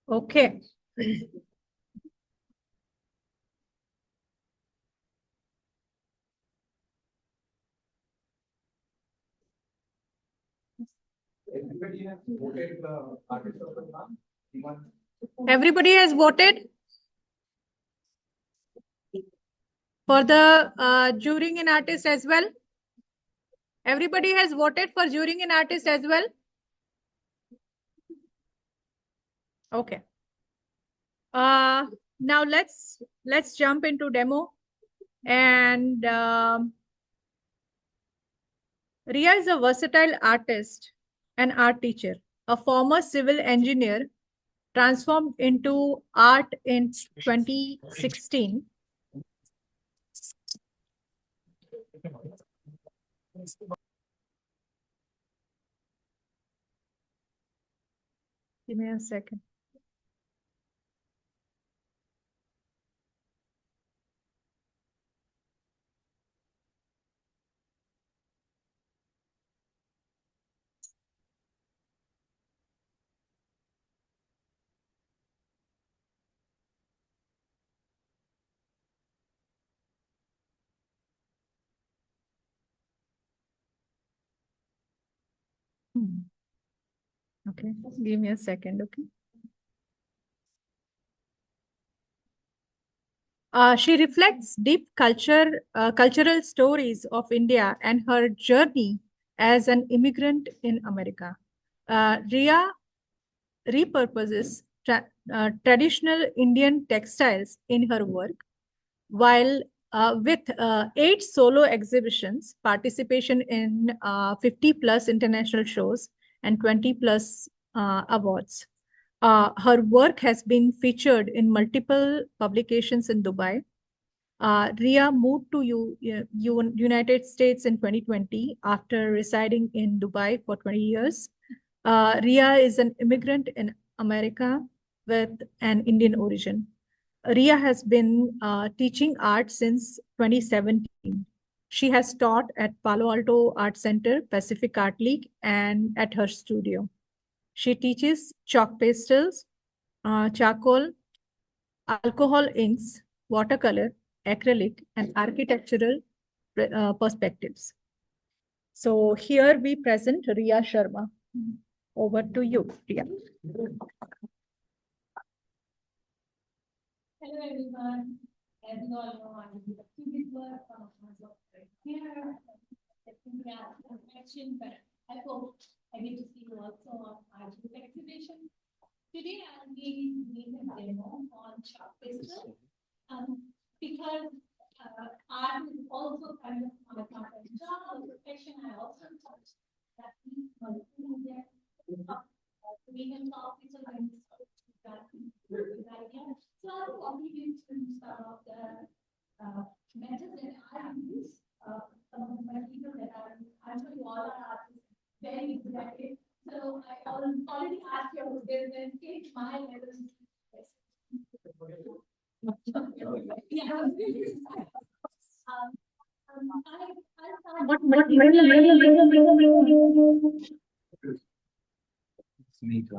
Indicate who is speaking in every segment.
Speaker 1: Okay. Everybody has voted for the jury and artist as well. Everybody has voted for jury and artist as well. Okay. Now let's jump into demo. And Ria is a versatile artist and art teacher, a former civil engineer transformed into art in 2016. Give me a second. Okay, give me a second, okay. She reflects deep cultural stories of India and her journey as an immigrant in America. Ria repurposes traditional Indian textiles in her work, while with 8 solo exhibitions, participation in 50 plus international shows, and 20 plus awards. Her work has been featured in multiple publications in Dubai. Ria moved to United States in 2020 after residing in Dubai for 20 years. Ria is an immigrant in America with an Indian origin. Ria has been teaching art since 2017. She has taught at Palo Alto Art Center, Pacific Art League, and at her studio. She teaches chalk pastels, charcoal, alcohol inks, watercolor, acrylic, and architectural perspectives. So here we present Ria Sharma. Over to you, Ria.
Speaker 2: Hello everyone. As you all know, I'm a student work from here. But I hope I get to see you also on our exhibition. Today I'll be doing a demo on chalk pastel. Because art is also kind of my part-time job or profession, I also touch that multimedia. We can talk with them. So I'll walk you through some of the methods that I use. Some of my people that I'm sure you all are artists very good at it. So I already asked you about this and take my levels.
Speaker 3: It's me too.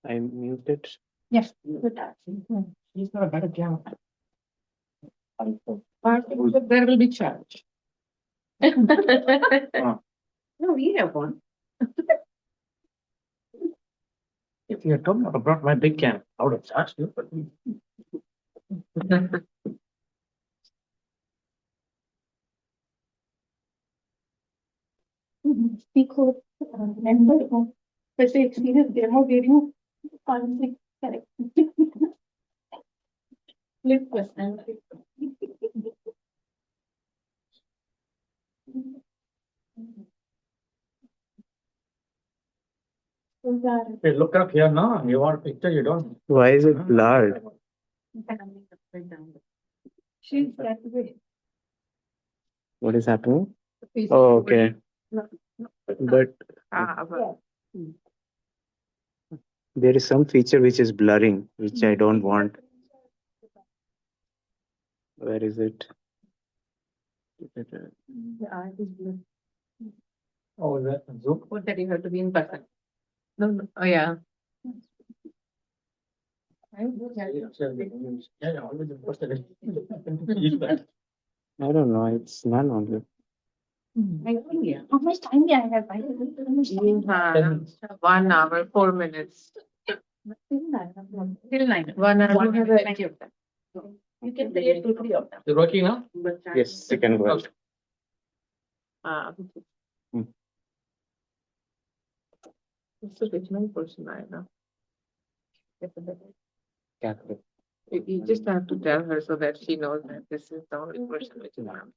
Speaker 3: I muted.
Speaker 4: Yes, he's got a better camera. There will be challenge. No, we have one. If you had told me I brought my big camera, I would have charged you. Speak with member of special experience demo where you honestly correct. Flip question. Hey, look up here now. You want a picture, you don't.
Speaker 3: Why is it blurred?
Speaker 4: She's that way.
Speaker 3: What is happening? Oh, okay.
Speaker 4: No,
Speaker 3: But there is some feature which is blurring, which I don't want. Where is it?
Speaker 4: The eye is blue.
Speaker 3: Oh, is that Zoom?
Speaker 4: What that you have to be in person. No. Oh, yeah.
Speaker 3: I don't know. It's none only.
Speaker 4: How much time do I have?
Speaker 5: You have 1 hour, 4 minutes.
Speaker 4: Till 9.
Speaker 5: 1 hour.
Speaker 4: You have plenty of time. You can create 2-3 of them.
Speaker 3: You're working now? Yes, you can go.
Speaker 5: Uh,
Speaker 3: Hmm.
Speaker 5: It's a regional person, I know.
Speaker 3: Catholic.
Speaker 5: You just have to tell her so that she knows that this is the only person which is around.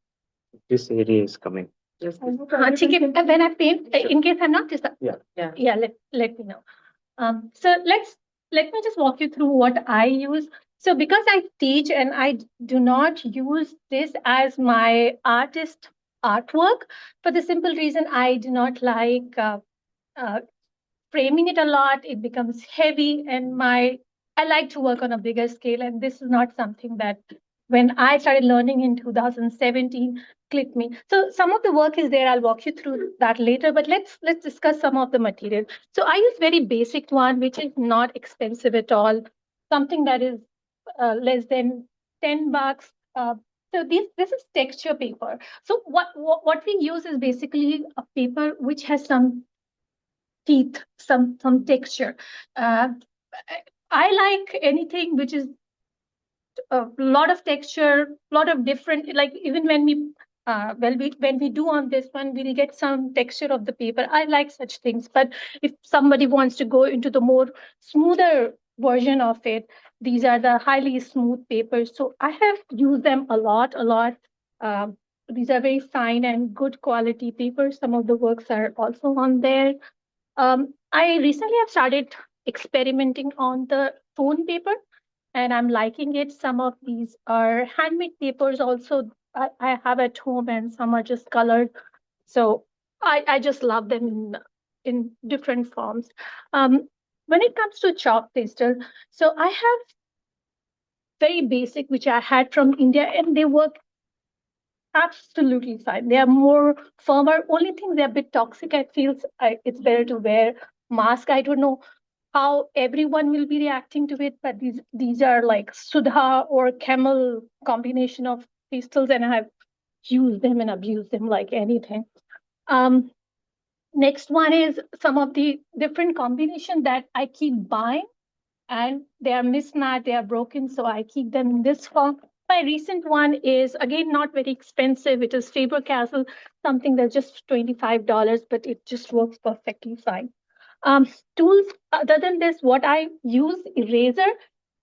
Speaker 3: This area is coming.
Speaker 5: Just
Speaker 4: ठीक है, when I paint, in case I'm not just
Speaker 5: yeah.
Speaker 4: let me know. So let me just walk you through what I use. So because I teach and I do not use this as my artist artwork, for the simple reason I do not like framing it a lot. It becomes heavy, and I like to work on a bigger scale, and this is not something that when I started learning in 2017 clicked me. So some of the work is there. I'll walk you through that later, but let's discuss some of the material. So I use very basic one, which is not expensive at all, something that is less than $10. So this is texture paper. So what we use is basically a paper which has some teeth, some texture. I like anything which is a lot of texture, lot of different, like even when we do on this one, we'll get some texture of the paper. I like such things. But if somebody wants to go into the more smoother version of it, these are the highly smooth papers. So I have used them a lot. These are very fine and good quality papers. Some of the works are also on there. I recently have started experimenting on the tone paper, and I'm liking it. Some of these are handmade papers also I have at home, and some are just colored. So I just love them in different forms. When it comes to chalk pastel, so I have very basic, which I had from India, and they work absolutely fine. They are more firmer. Only thing they're a bit toxic. I feel it's better to wear mask. I don't know how everyone will be reacting to it, but these are like Sudha or Camel combination of pastels, and I have used them and abused them like anything. Next one is some of the different combination that I keep buying, and they are mismatched, they are broken, so I keep them in this form. My recent one is again not very expensive. It is Faber-Castell, something that's just $25, but it just works perfectly fine. Tools other than this, what I use, eraser.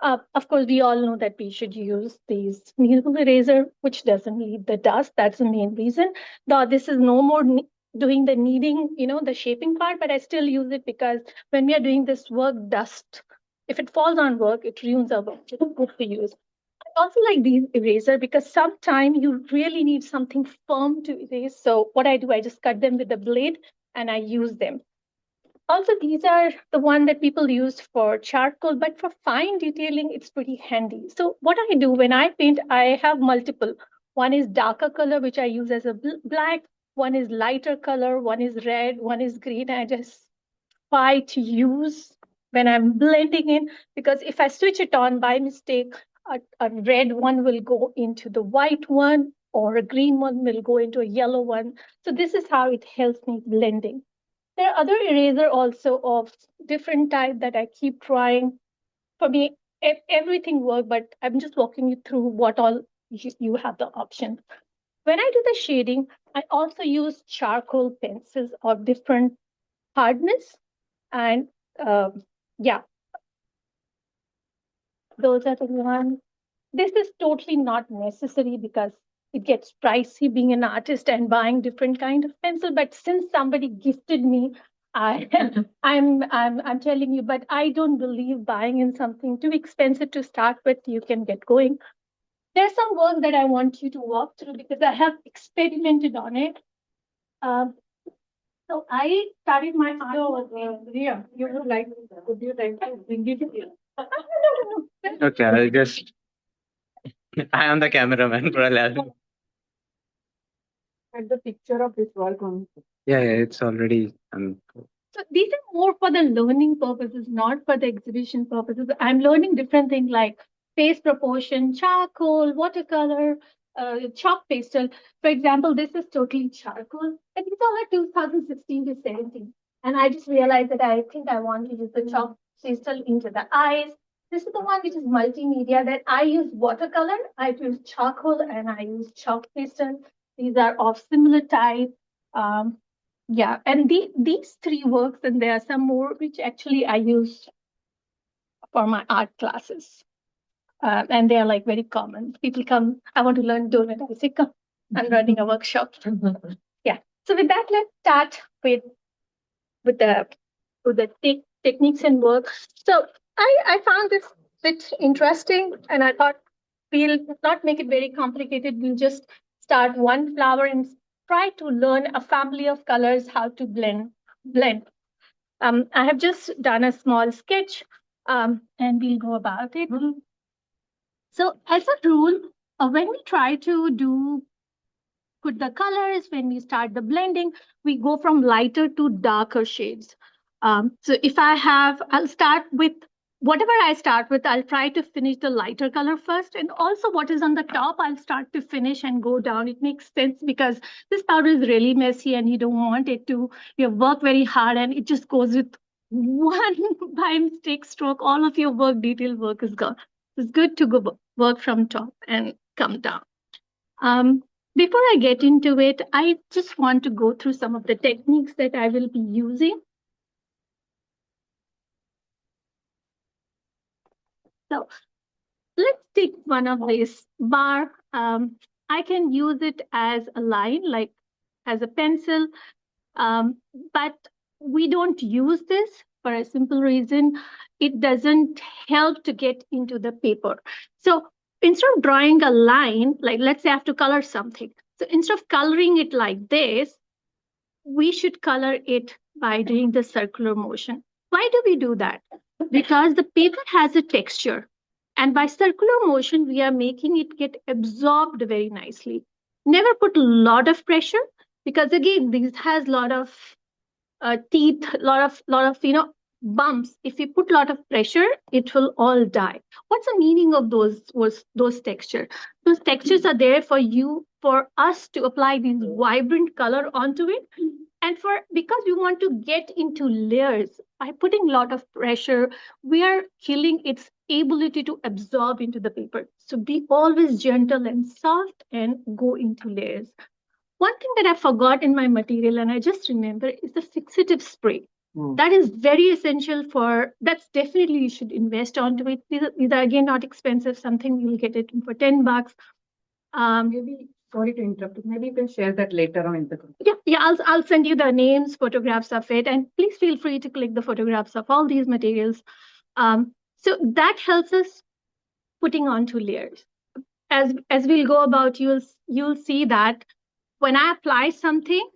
Speaker 4: Of course, we all know that we should use these kneadable eraser, which doesn't leave the dust. That's the main reason. Though this is no more doing the kneading, the shaping part, but I still use it because when we are doing this work, dust, if it falls on work, it ruins our work. It's good to use. I also like these eraser because sometimes you really need something firm to erase. So what I do, I just cut them with the blade and I use them. Also, these are the one that people use for charcoal, but for fine detailing, it's pretty handy. So what I do when I paint, I have multiple. One is darker color, which I use as a black. One is lighter color. One is red. One is green. I just try to use when I'm blending in, because if I switch it on by mistake, a red one will go into the white one, or a green one will go into a yellow one. So this is how it helps me blending. There are other eraser also of different type that I keep trying. For me, everything work, but I'm just walking you through what all you have the option. When I do the shading, I also use charcoal pencils of different hardness. And yeah, those are the ones. This is totally not necessary because it gets pricey being an artist and buying different kind of pencil. But since somebody gifted me, I I'm telling you, but I don't believe buying in something too expensive to start with. You can get going. There's some work that I want you to walk through because I have experimented on it. So I started my art.
Speaker 1: Ria, would you like to bring it here?
Speaker 4: No.
Speaker 3: Okay, I'll just. I am the cameraman for a level.
Speaker 1: At the picture of this work on.
Speaker 3: Yeah, it's already.
Speaker 4: So these are more for the learning purposes, not for the exhibition purposes. I'm learning different things like face proportion, charcoal, watercolor, chalk pastel. For example, this is totally charcoal, and these all are 2016 to 17. And I just realized that I think I want to use the chalk pastel into the eyes. This is the one which is multimedia that I use watercolor, I use charcoal, and I use chalk pastel. These are of similar type. Yeah, and these three works, and there are some more which actually I use for my art classes. And they are like very common. People come, I want to learn donut. I say, come, I'm running a workshop. Yeah. So with that, let's start with the techniques and work. So I found this bit interesting, and I thought we'll not make it very complicated. We'll just start one flower and try to learn a family of colors, how to blend. I have just done a small sketch, and we'll go about it. So as a rule, when we try to put the colors, when we start the blending, we go from lighter to darker shades. So if I'll start with whatever I start with, I'll try to finish the lighter color first. And also what is on the top, I'll start to finish and go down. It makes sense because this powder is really messy and you don't want it to, work very hard and it just goes with one by mistake stroke. All of your detailed work is gone. It's good to go work from top and come down. Before I get into it, I just want to go through some of the techniques that I will be using. So let's take one of these bar. I can use it as a line, like as a pencil, but we don't use this for a simple reason. It doesn't help to get into the paper. So instead of drawing a line, like let's say I have to color something. So instead of coloring it like this, we should color it by doing the circular motion. Why do we do that? Because the paper has a texture. And by circular motion, we are making it get absorbed very nicely. Never put a lot of pressure because again, this has a lot of teeth, lot of bumps. If you put a lot of pressure, it will all die. What's the meaning of those textures? Those textures are there for us to apply this vibrant color onto it, and because we want to get into layers. By putting a lot of pressure, we are killing its ability to absorb into the paper. So be always gentle and soft and go into layers. One thing that I forgot in my material, and I just remember, is the fixative spray. That is very essential that's definitely you should invest onto it. These are again not expensive, something you'll get it for $10.
Speaker 1: Maybe, sorry to interrupt, maybe you can share that later on in the group.
Speaker 4: Yeah, I'll send you the names, photographs of it, and please feel free to click the photographs of all these materials. So that helps us putting onto layers. As we'll go about, you'll see that when I apply something,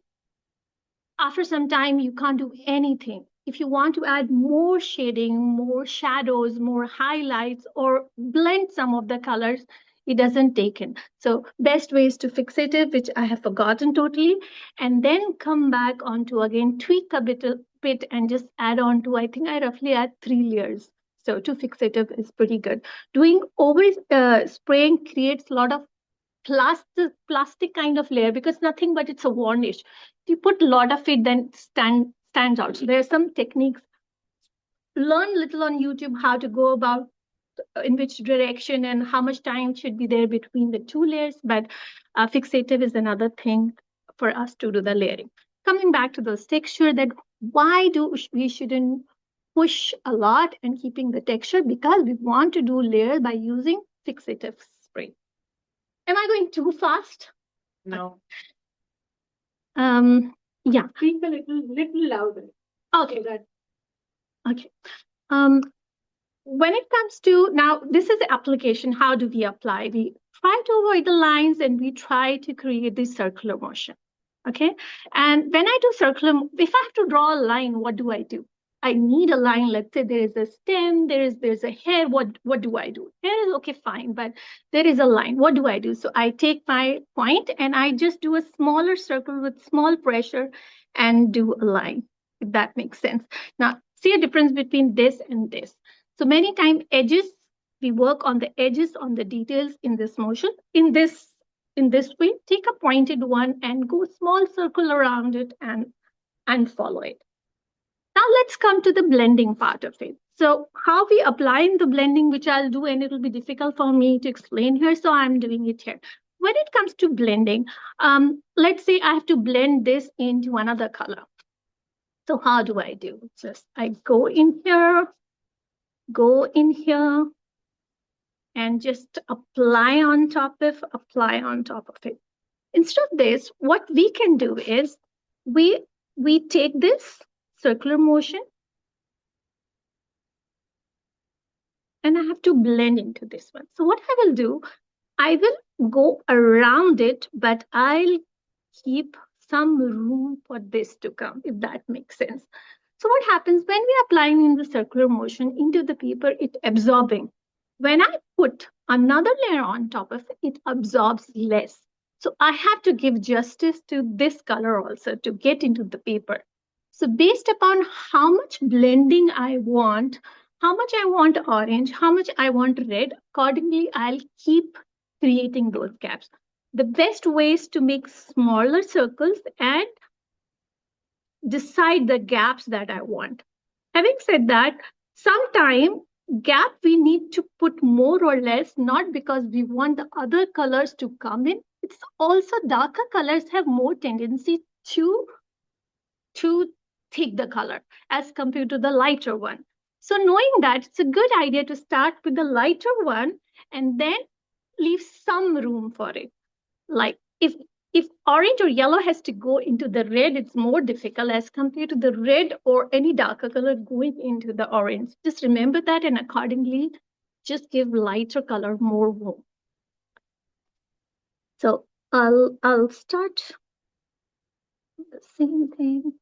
Speaker 4: after some time, you can't do anything. If you want to add more shading, more shadows, more highlights, or blend some of the colors, it doesn't take in. So best way is to fix it, which I have forgotten totally, and then come back onto again, tweak a bit and just add on to, I think I roughly add 3 layers. So to fix it is pretty good. Doing always spraying creates a lot of plastic kind of layer because nothing but it's a varnish. If you put a lot of it, then stands out. So there are some techniques. Learn little on YouTube how to go about in which direction and how much time should be there between the 2 layers. But fixative is another thing for us to do the layering. Coming back to those texture, that why we shouldn't push a lot and keeping the texture, because we want to do layers by using fixative spray. Am I going too fast?
Speaker 5: No.
Speaker 4: Yeah.
Speaker 1: Speak a little louder.
Speaker 4: Okay.
Speaker 1: So that
Speaker 4: Okay. when it comes to now, this is the application. How do we apply? We try to avoid the lines and we try to create this circular motion. Okay. And when I do circular, if I have to draw a line, what do I do? I need a line. Let's say there is a stem, there's a hair. What do I do? Hair is okay, fine, but there is a line. What do I do? So I take my point and I just do a smaller circle with small pressure and do a line, if that makes sense. Now, see a difference between this and this. So many times edges, we work on the edges, on the details in this motion. In this way, take a pointed one and go small circle around it and follow it. Now let's come to the blending part of it. So how we applying the blending, which I'll do, and it'll be difficult for me to explain here, so I'm doing it here. When it comes to blending, let's say I have to blend this into another color. So how do I do? Just I go in here, and just apply on top of it. Instead of this, what we can do is we take this circular motion and I have to blend into this one. So what I will do, I will go around it, but I'll keep some room for this to come, if that makes sense. So what happens when we are applying in the circular motion into the paper, it absorbing. When I put another layer on top of it, it absorbs less. So I have to give justice to this color also to get into the paper. So based upon how much blending I want, how much I want orange, how much I want red, accordingly, I'll keep creating those gaps. The best ways to make smaller circles and decide the gaps that I want. Having said that, sometime gap we need to put more or less, not because we want the other colors to come in. It's also darker colors have more tendency to take the color as compared to the lighter one. So knowing that, it's a good idea to start with the lighter one and then leave some room for it. Like if orange or yellow has to go into the red, it's more difficult as compared to the red or any darker color going into the orange. Just remember that and accordingly, just give lighter color more room. So I'll start the same thing.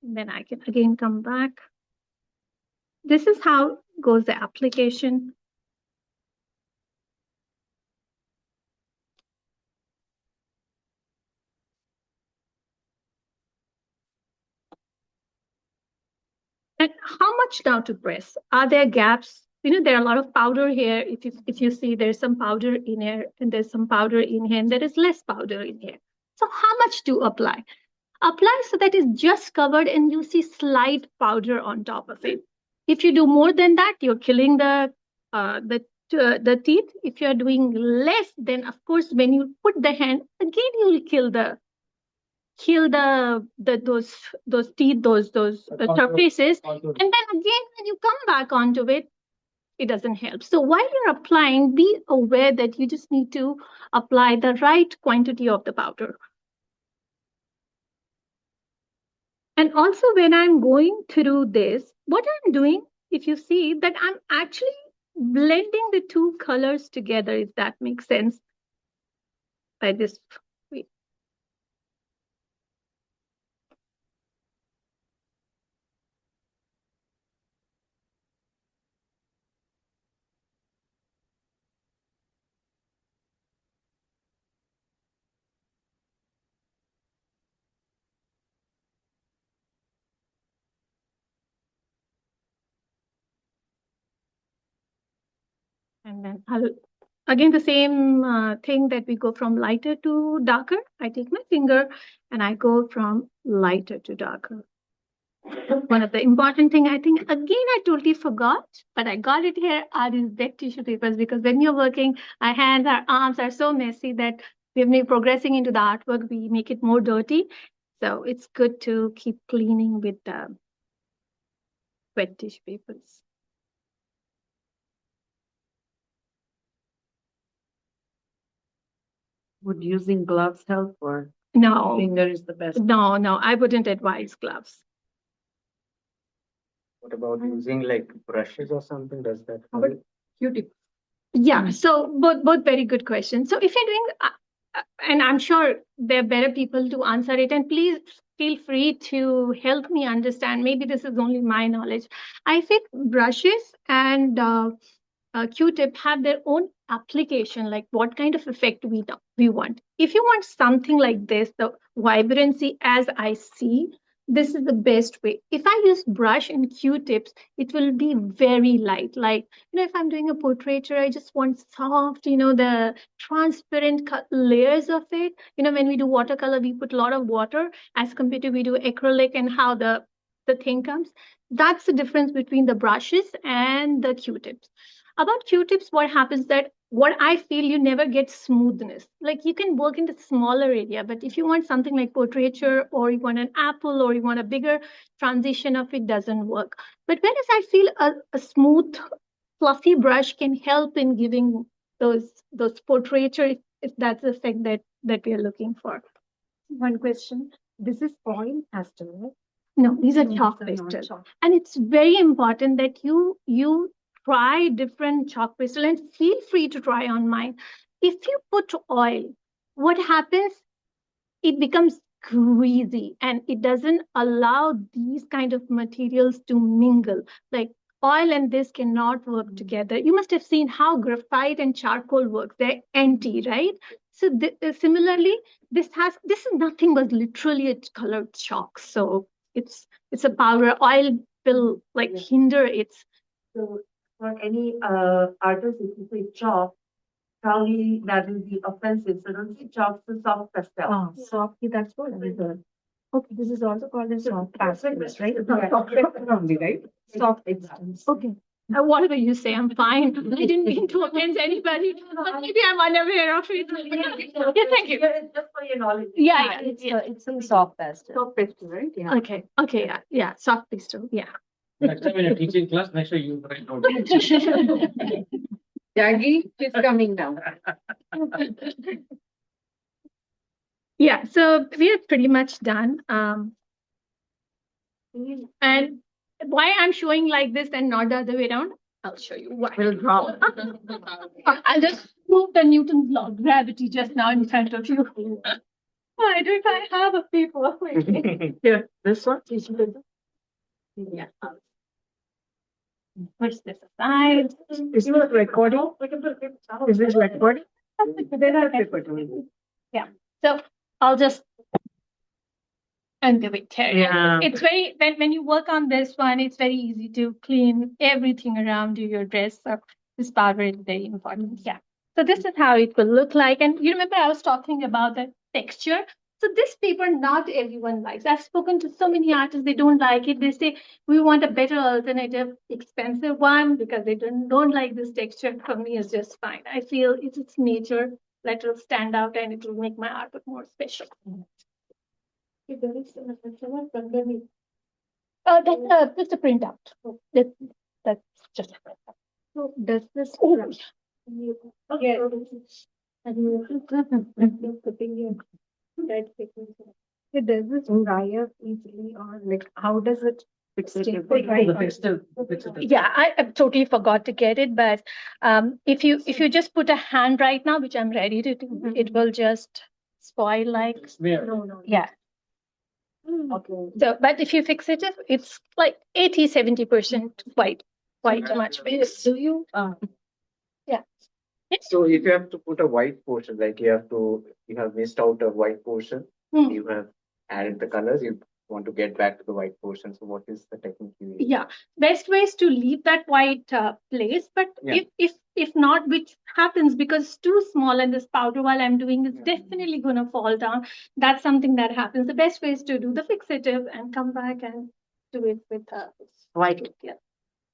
Speaker 4: And then I can again come back. This is how goes the application. And how much now to press? Are there gaps? You know, there are a lot of powder here. If you see, there's some powder in here, and there's some powder in here, and there is less powder in here. So how much to apply? Apply so that it's just covered, and you see slight powder on top of it. If you do more than that, you're killing the teeth. If you're doing less, then of course, when you put the hand again, you will kill those teeth, those surfaces, and then again when you come back onto it, it doesn't help. So while you're applying, be aware that you just need to apply the right quantity of the powder. And also when I'm going through this, what I'm doing, if you see that I'm actually blending the two colors together, if that makes sense, by this way. And then I'll again the same thing that we go from lighter to darker. I take my finger and I go from lighter to darker. One of the important thing I think again I totally forgot, but I got it here are these wet tissue papers, because when you're working, our hands, our arms are so messy that when we're progressing into the artwork, we make it more dirty. So it's good to keep cleaning with the wet tissue papers.
Speaker 5: Would using gloves help or
Speaker 4: No,
Speaker 5: finger is the best?
Speaker 4: no, I wouldn't advise gloves.
Speaker 3: What about using like brushes or something? Does that
Speaker 5: How
Speaker 3: help?
Speaker 5: about Q-tip?
Speaker 4: Yeah, so both very good questions. So if you're doing, and I'm sure there are better people to answer it, and please feel free to help me understand. Maybe this is only my knowledge. I think brushes and Q-tip have their own application, like what kind of effect we want. If you want something like this, the vibrancy as I see, this is the best way. If I use brush and Q-tips, it will be very light. Like, if I'm doing a portraiture, I just want soft, the transparent layers of it. When we do watercolor, we put a lot of water as compared to we do acrylic and how the thing comes. That's the difference between the brushes and the Q-tips. About Q-tips, what happens that what I feel you never get smoothness. Like you can work in the smaller area, but if you want something like portraiture or you want an apple or you want a bigger transition of it, doesn't work. But whereas I feel a smooth, fluffy brush can help in giving those portraiture if that's the effect that we are looking for.
Speaker 5: One question. This is oil pastel, right?
Speaker 4: No, these are
Speaker 5: No,
Speaker 4: chalk
Speaker 5: they're not
Speaker 4: pastel.
Speaker 5: chalk.
Speaker 4: And it's very important that you try different chalk pastel and feel free to try on mine. If you put oil, what happens? It becomes greasy and it doesn't allow these kind of materials to mingle. Like oil and this cannot work together. You must have seen how graphite and charcoal works. They're anti, right? So similarly, this is nothing but literally a colored chalk. So it's a powder. Oil will like hinder its.
Speaker 5: So for any artist, if you say chalk, probably that will be offensive. So don't say chalk, so soft pastel. Oh, soft, that's what I heard. Okay, this is also called as soft pastel, right? Soft pastel only, right? Soft pastel.
Speaker 4: Okay. Whatever you say, I'm fine. I didn't mean to offend anybody, but maybe I'm unaware of it. Yeah, thank you.
Speaker 5: Just for your knowledge.
Speaker 4: Yeah,
Speaker 5: It's a soft pastel. Soft pastel, right? Yeah.
Speaker 4: Okay, yeah, soft pastel, yeah.
Speaker 6: Next time when you're teaching class, make sure you write note.
Speaker 5: Jackie is coming now.
Speaker 4: Yeah, so we are pretty much done. And why I'm showing like this and not the other way around, I'll show you why.
Speaker 5: Will drop.
Speaker 4: I'll just move the Newton's law of gravity just now in front of you. Why don't I have a paper?
Speaker 5: Here, this one.
Speaker 4: Yeah. Push this aside.
Speaker 5: Is it recording? Is this recording?
Speaker 4: Yeah. So I'll just undo it here.
Speaker 5: Yeah.
Speaker 4: It's very when you work on this one, it's very easy to clean everything around your dress. So this powder is very important. Yeah. So this is how it will look like. And you remember I was talking about the texture. So this paper, not everyone likes. I've spoken to so many artists, they don't like it. They say we want a better alternative, expensive one because they don't like this texture. For me, it's just fine. I feel it's its nature that will stand out and it will make my art look more special. That's a printout. That's just a printout.
Speaker 5: So does this?
Speaker 4: Oh,
Speaker 5: Okay. Does this dry up easily or like how does it fix it?
Speaker 4: yeah, I totally forgot to get it, but if you just put a hand right now, which I'm ready to do, it will just spoil like.
Speaker 5: No.
Speaker 4: Yeah.
Speaker 5: Okay.
Speaker 4: So, but if you fix it, it's like 80-70% quite much better.
Speaker 5: Do you?
Speaker 3: So if you have to put a white portion, like you have missed out a white portion, you have added the colors, you want to get back to the white portion. So what is the technique you use?
Speaker 4: Yeah, best way is to leave that white place, but if not, which happens because it's too small and this powder while I'm doing is definitely going to fall down. That's something that happens. The best way is to do the fixative and come back and do it with
Speaker 5: White.
Speaker 4: Yeah,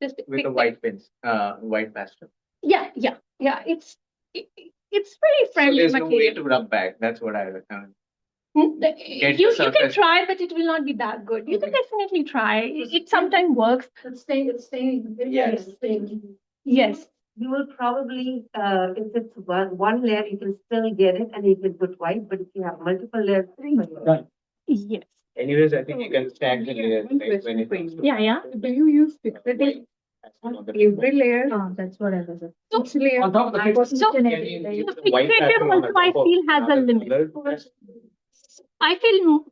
Speaker 4: just
Speaker 3: With the white pens, white pastel.
Speaker 4: Yeah. It's very
Speaker 3: So
Speaker 4: friendly
Speaker 3: there's no way
Speaker 4: material.
Speaker 3: to rub back. That's what I recommend.
Speaker 4: You can
Speaker 3: surface.
Speaker 4: try, but it will not be that good. You can definitely try. It sometimes works.
Speaker 5: It's staying.
Speaker 3: Yes.
Speaker 4: Yes.
Speaker 5: you will probably, if it's one layer, you can still get it and you can put white, but if you have multiple layers.
Speaker 6: Done.
Speaker 4: Yes.
Speaker 3: Anyways, I think you can stack the layers, right, when it comes to.
Speaker 4: Yeah.
Speaker 5: Do you use fixative every layer?
Speaker 4: Oh, that's what I was.
Speaker 5: Each layer.
Speaker 6: On top of the fixed.
Speaker 4: So,
Speaker 3: Can you use
Speaker 4: the
Speaker 3: the white
Speaker 4: fixative
Speaker 3: pattern on
Speaker 4: also
Speaker 3: the
Speaker 4: I
Speaker 3: top of
Speaker 4: feel has a
Speaker 3: another
Speaker 4: limit.
Speaker 3: color?
Speaker 4: I feel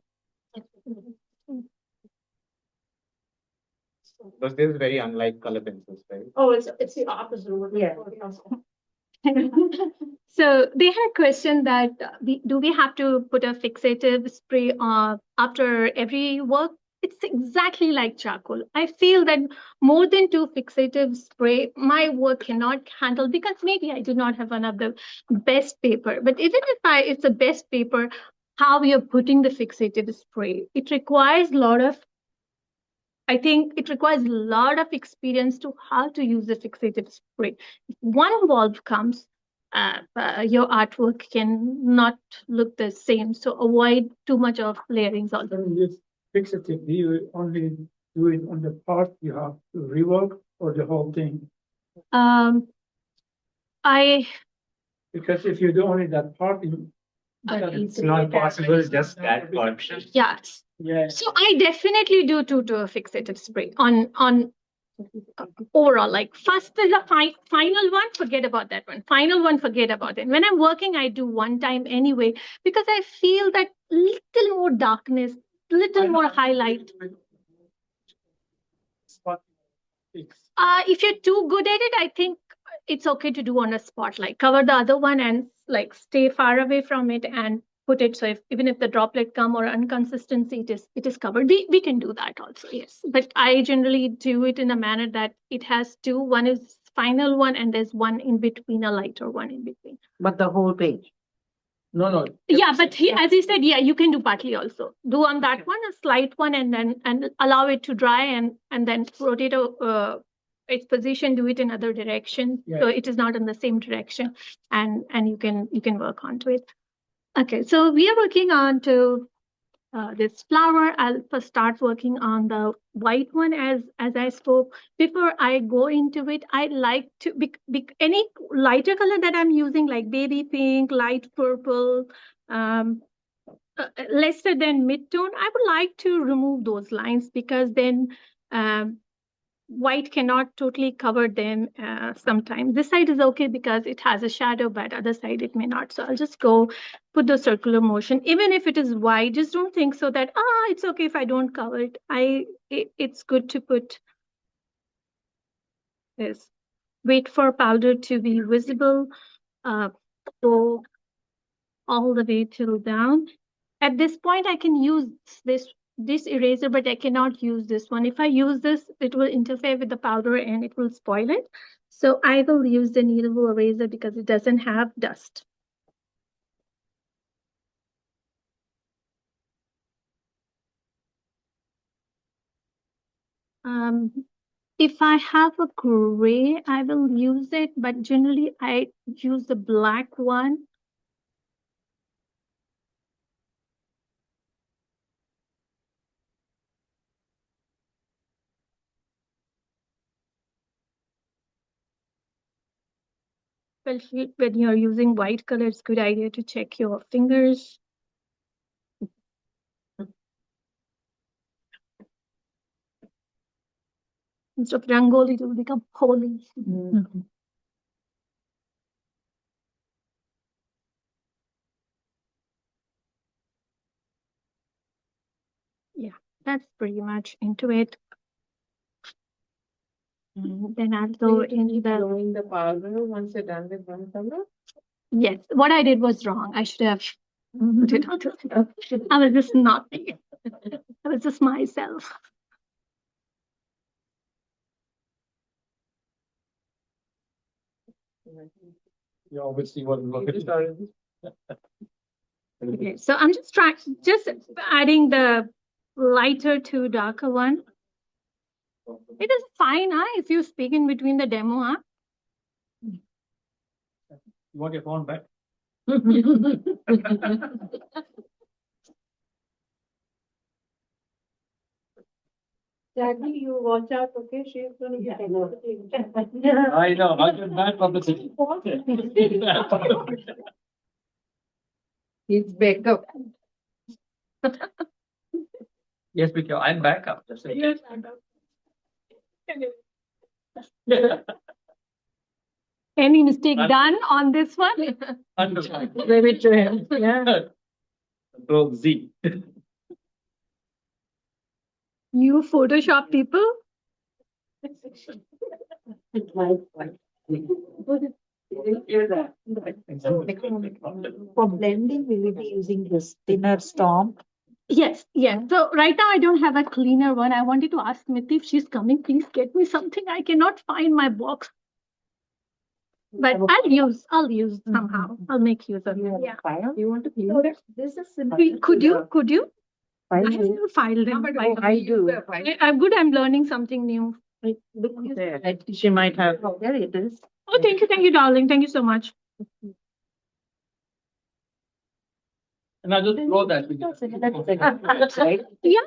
Speaker 3: Because this is very unlike color pencils, right?
Speaker 5: Oh, it's the opposite. Yeah.
Speaker 4: so they had a question that do we have to put a fixative spray after every work? It's exactly like charcoal. I feel that more than 2 fixative spray, my work cannot handle because maybe I do not have one of the best paper. But even if it's the best paper, how you're putting the fixative spray, it requires a lot of I think it requires a lot of experience to how to use the fixative spray. If one valve comes, your artwork can not look the same. So avoid too much of layerings also.
Speaker 7: Then this fixative, do you only do it on the part you have to rework or the whole thing?
Speaker 4: I
Speaker 7: Because if you do only that part,
Speaker 3: It's not possible, just that part.
Speaker 4: yes.
Speaker 7: yeah.
Speaker 4: So I definitely do to a fixative spray on overall. Like first is a final one, forget about that one. Final one, forget about it. When I'm working, I do one time anyway because I feel that little more darkness, little more highlight. If you're too good at it, I think it's okay to do on a spotlight. Cover the other one and like stay far away from it and put it. So even if the droplet come or inconsistency, it is covered. We can do that also, yes. But I generally do it in a manner that it has two. One is final one and there's one in between, a lighter one in between.
Speaker 5: But the whole page.
Speaker 6: No.
Speaker 4: Yeah, but as he said, yeah, you can do partly also. Do on that one, a slight one, and allow it to dry and then rotate its position, do it in other direction.
Speaker 7: Yeah.
Speaker 4: So it is not in the same direction, and you can work onto it. Okay, so we are working on to this flower. I'll first start working on the white one as I spoke. Before I go into it, I like to any lighter color that I'm using, like baby pink, light purple, lesser than mid-tone. I would like to remove those lines because then white cannot totally cover them sometimes. This side is okay because it has a shadow, but other side it may not. So I'll just go put the circular motion. Even if it is white, just don't think so that, it's okay if I don't cover it. It's good to put this. Wait for powder to be visible. Go all the way till down. At this point, I can use this eraser, but I cannot use this one. If I use this, it will interfere with the powder and it will spoil it. So I will use the kneadable eraser because it doesn't have dust. If I have a gray, I will use it, but generally I use the black one. Especially when you're using white color, it's a good idea to check your fingers. Instead of rangoli, it will become holy. Mm-hmm. Yeah, that's pretty much into it. And then I'll go in
Speaker 5: Blowing the powder once you're done with one color.
Speaker 4: Yes, what I did was wrong. I should have put it onto. I was just not me. I was just myself.
Speaker 6: You obviously want to look at it.
Speaker 4: Okay, so I'm just adding the lighter to darker one. It is fine, if you speak in between the demo,
Speaker 7: You want your phone back?
Speaker 5: Jackie, you watch out, okay? She's going to get
Speaker 6: I know, I get bad publicity. Bad publicity.
Speaker 5: It's backup.
Speaker 6: Yes, because I'm backup. Just saying.
Speaker 4: Yes. Any mistake done on this one?
Speaker 6: Underline.
Speaker 5: Very true. Yeah.
Speaker 6: Control Z.
Speaker 4: You Photoshop people?
Speaker 5: It's my point. You didn't hear that.
Speaker 8: For blending, we will be using this thinner stomp.
Speaker 4: Yes, yes. So right now I don't have a cleaner one. I wanted to ask Smriti if she's coming. Please get me something. I cannot find my box. But I'll use somehow. I'll make use of it. Yeah.
Speaker 8: File.
Speaker 5: You want to clean
Speaker 4: So
Speaker 5: it?
Speaker 8: This is simple.
Speaker 4: Could you? I
Speaker 8: File.
Speaker 4: haven't filed them.
Speaker 8: I do.
Speaker 4: I'm good. I'm learning something new.
Speaker 8: Look there. She might have. Oh, there it is.
Speaker 4: Oh, thank you, darling. Thank you so much.
Speaker 6: And I just draw that. with you.
Speaker 8: That's right.
Speaker 4: Yeah.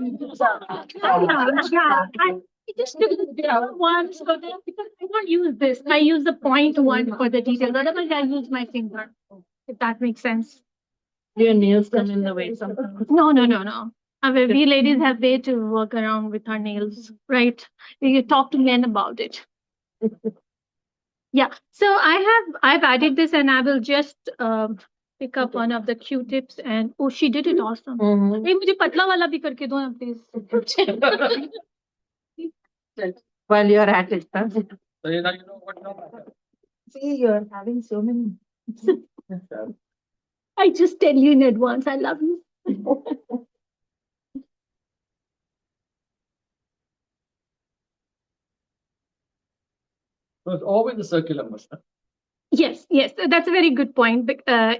Speaker 4: I just took the one so that because I don't use this. I use the point one for the details. Otherwise, I use my finger. If that makes sense.
Speaker 8: Your nails come in the way sometimes.
Speaker 4: No. We ladies have way to work around with our nails, right? You talk to men about it. Yeah. So I've added this, and I will just pick up one of the Q-tips. And oh, she did it awesome. Hey, मुझे पतला वाला भी करके दो ना, please.
Speaker 8: While you're at it. Huh?
Speaker 6: So you know what now.
Speaker 8: See, you're having so many.
Speaker 4: I just tell you in advance, I love you.
Speaker 6: So it's always a circular motion.
Speaker 4: Yes, that's a very good point.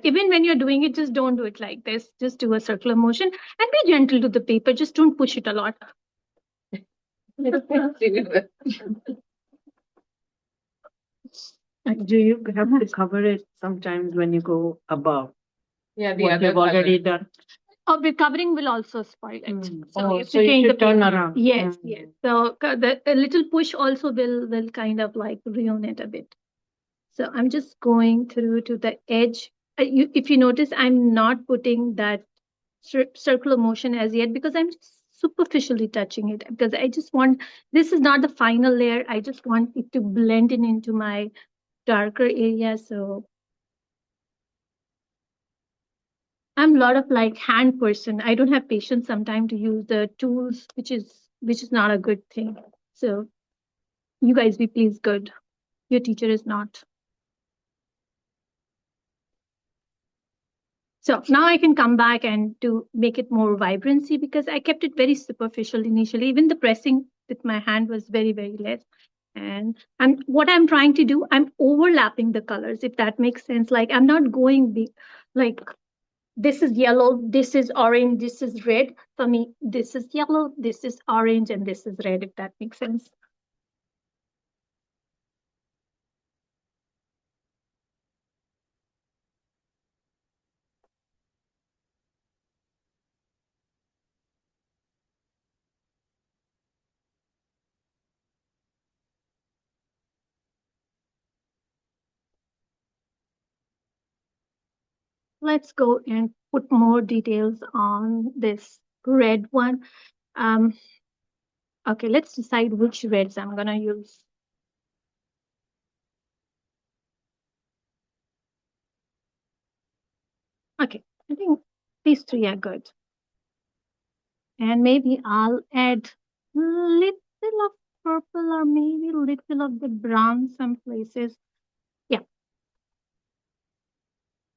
Speaker 4: Even when you're doing it, just don't do it like this. Just do a circular motion and be gentle to the paper. Just don't push it a lot.
Speaker 8: Do you have to cover it sometimes when you go above?
Speaker 5: Yeah,
Speaker 8: What you've already done?
Speaker 4: Oh, the covering will also spoil it.
Speaker 8: So
Speaker 4: have to
Speaker 8: you
Speaker 4: change
Speaker 8: should
Speaker 4: the
Speaker 8: turn
Speaker 4: paper.
Speaker 8: around.
Speaker 4: Yes. So a little push also will kind of like ruin it a bit. So I'm just going through to the edge. If you notice, I'm not putting that circular motion as yet because I'm just superficially touching it because I just want, this is not the final layer. I just want it to blend in into my darker area. So I'm a lot of like hand person. I don't have patience sometimes to use the tools, which is not a good thing. So you guys be please good. Your teacher is not. So now I can come back and to make it more vibrancy because I kept it very superficial initially. Even the pressing with my hand was very, very less. And what I'm trying to do, I'm overlapping the colors, if that makes sense. Like I'm not going big, like this is yellow, this is orange, this is red. For me, this is yellow, this is orange, and this is red, if that makes sense. Let's go and put more details on this red one. Okay, let's decide which reds I'm gonna use. Okay, I think these three are good. And maybe I'll add little of purple or maybe little of the brown some places. Yeah.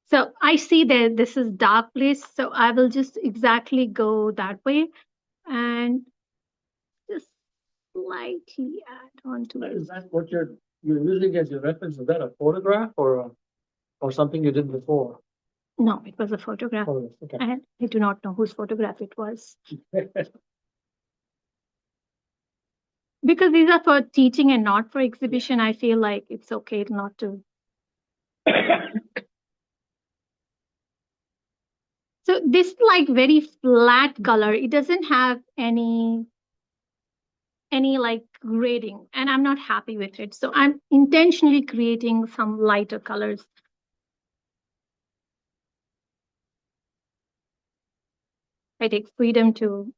Speaker 4: So I see that this is dark place, so I will just exactly go that way and just slightly add on to
Speaker 6: Is
Speaker 4: it.
Speaker 6: that what you're using as your reference? Is that a photograph or something you did before?
Speaker 4: No, it was a photograph.
Speaker 6: Oh, okay.
Speaker 4: And I do not know whose photograph it was. Because these are for teaching and not for exhibition, I feel like it's okay not to. So this like very flat color, it doesn't have any any like grading, and I'm not happy with it. So I'm intentionally creating some lighter colors. I take freedom to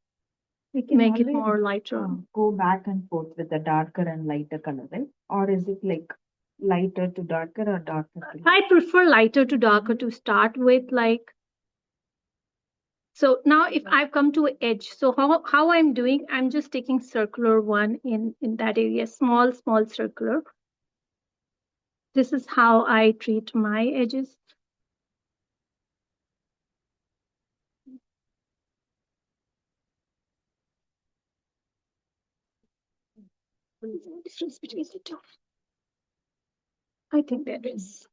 Speaker 4: make it more lighter.
Speaker 8: Go back and forth with the darker and lighter color, right? Or is it like lighter to darker or darker to
Speaker 4: I prefer lighter to darker to start with, like. So now if I've come to an edge, so how I'm doing, I'm just taking circular one in that area, small circular. This is how I treat my edges. What is the difference between the two? I think there is.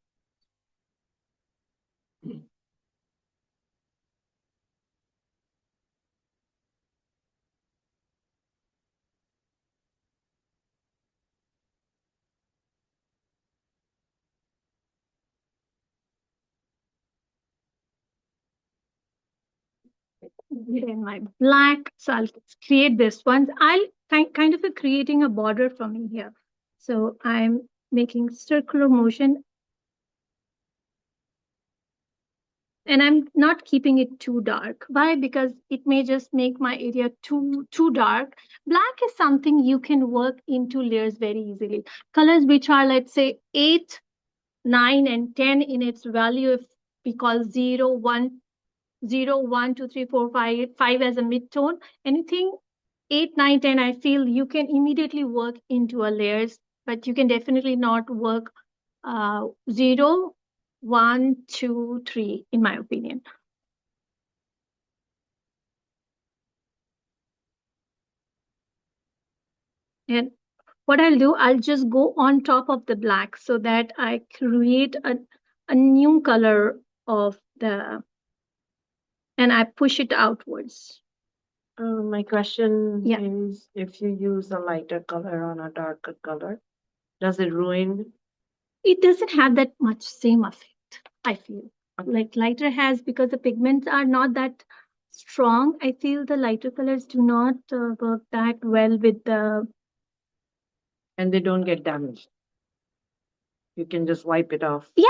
Speaker 4: Then my black, so I'll create this one. I'll kind of creating a border for me here. So I'm making circular motion. And I'm not keeping it too dark. Why? Because it may just make my area too dark. Black is something you can work into layers very easily. Colors which are, let's say, 8, 9, and 10 in its value, if we call 0, 1, 2, 3, 4, 5 as a mid-tone, anything 8, 9, 10, I feel you can immediately work into a layers, but you can definitely not work 0, 1, 2, 3, in my opinion. And what I'll do, I'll just go on top of the black so that I create a new color of the, and I push it outwards.
Speaker 8: My question
Speaker 4: Yeah.
Speaker 8: is, if you use a lighter color on a darker color, does it ruin?
Speaker 4: It doesn't have that much same effect, I feel. Like lighter has, because the pigments are not that strong, I feel the lighter colors do not work that well with the.
Speaker 8: And they don't get damaged. You can just wipe it off.
Speaker 4: Yeah,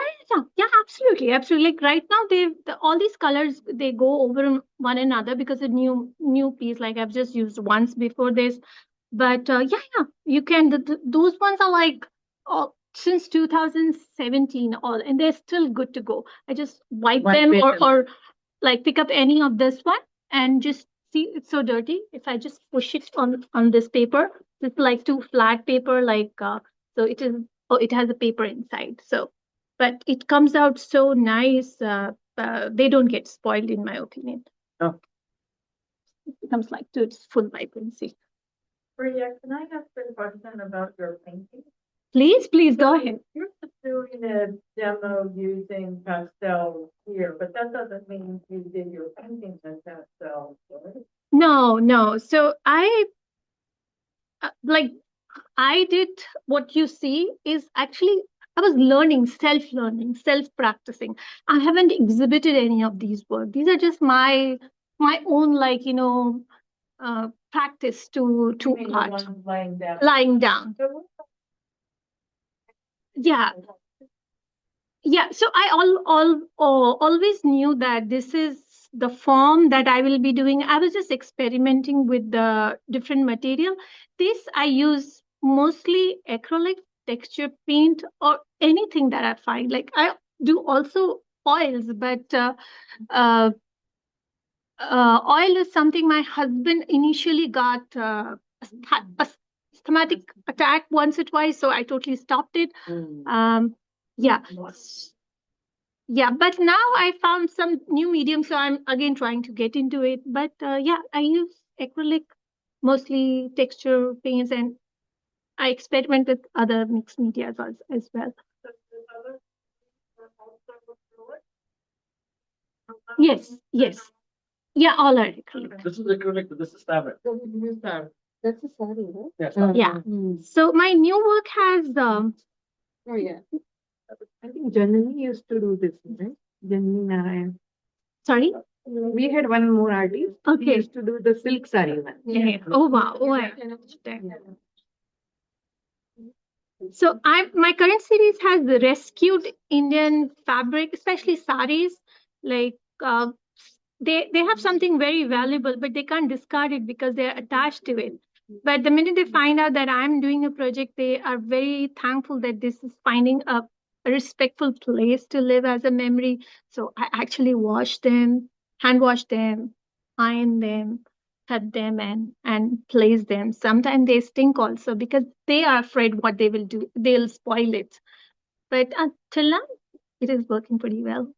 Speaker 4: absolutely. Like right now, all these colors, they go over one another because a new piece, like I've just used once before this. But you can. Those ones are like since 2017, and they're still good to go. I just wipe them or like pick up any of this one and just see, it's so dirty. If I just push it on this paper, it's like too flat paper, like so it is. Oh, it has a paper inside. So, but it comes out so nice. They don't get spoiled, in my opinion.
Speaker 8: Oh.
Speaker 4: It becomes like to its full vibrancy.
Speaker 5: Ria, can I ask a question about your painting?
Speaker 4: Please go ahead.
Speaker 5: You're just doing a demo using pastel here, but that doesn't mean you did your paintings in pastel, right?
Speaker 4: No. So I did what you see is actually I was learning, self-learning, self-practicing. I haven't exhibited any of these work. These are just my own, like, practice to art. Lying down. Yeah. So I always knew that this is the form that I will be doing. I was just experimenting with the different material. This I use mostly acrylic, texture paint, or anything that I find. Like I do also oils, but oil is something my husband initially got a schematic attack once or twice, so I totally stopped it. Yeah. But now I found some new medium, so I'm again trying to get into it. But I use acrylic, mostly texture paints, and I experiment with other mixed media as well. Yes. Yeah, all are acrylic.
Speaker 6: This is acrylic, but this is fabric.
Speaker 5: That's a sari, right?
Speaker 6: Yes.
Speaker 4: Yeah. So my new work has
Speaker 5: Oh, yeah. I think Janani used to do this, right? Janani Narayan.
Speaker 4: sorry.
Speaker 8: We had one more artist. He
Speaker 4: Okay.
Speaker 8: used to do the silk saree one.
Speaker 4: Yeah. Oh wow. Oh, I understand. So my current series has rescued Indian fabric, especially saris. Like they have something very valuable, but they can't discard it because they're attached to it. But the minute they find out that I'm doing a project, they are very thankful that this is finding a respectful place to live as a memory. So I actually wash them, hand wash them, iron them, cut them, and place them. Sometimes they stink also because they are afraid what they will do. They'll spoil it. But until now, it is working pretty well.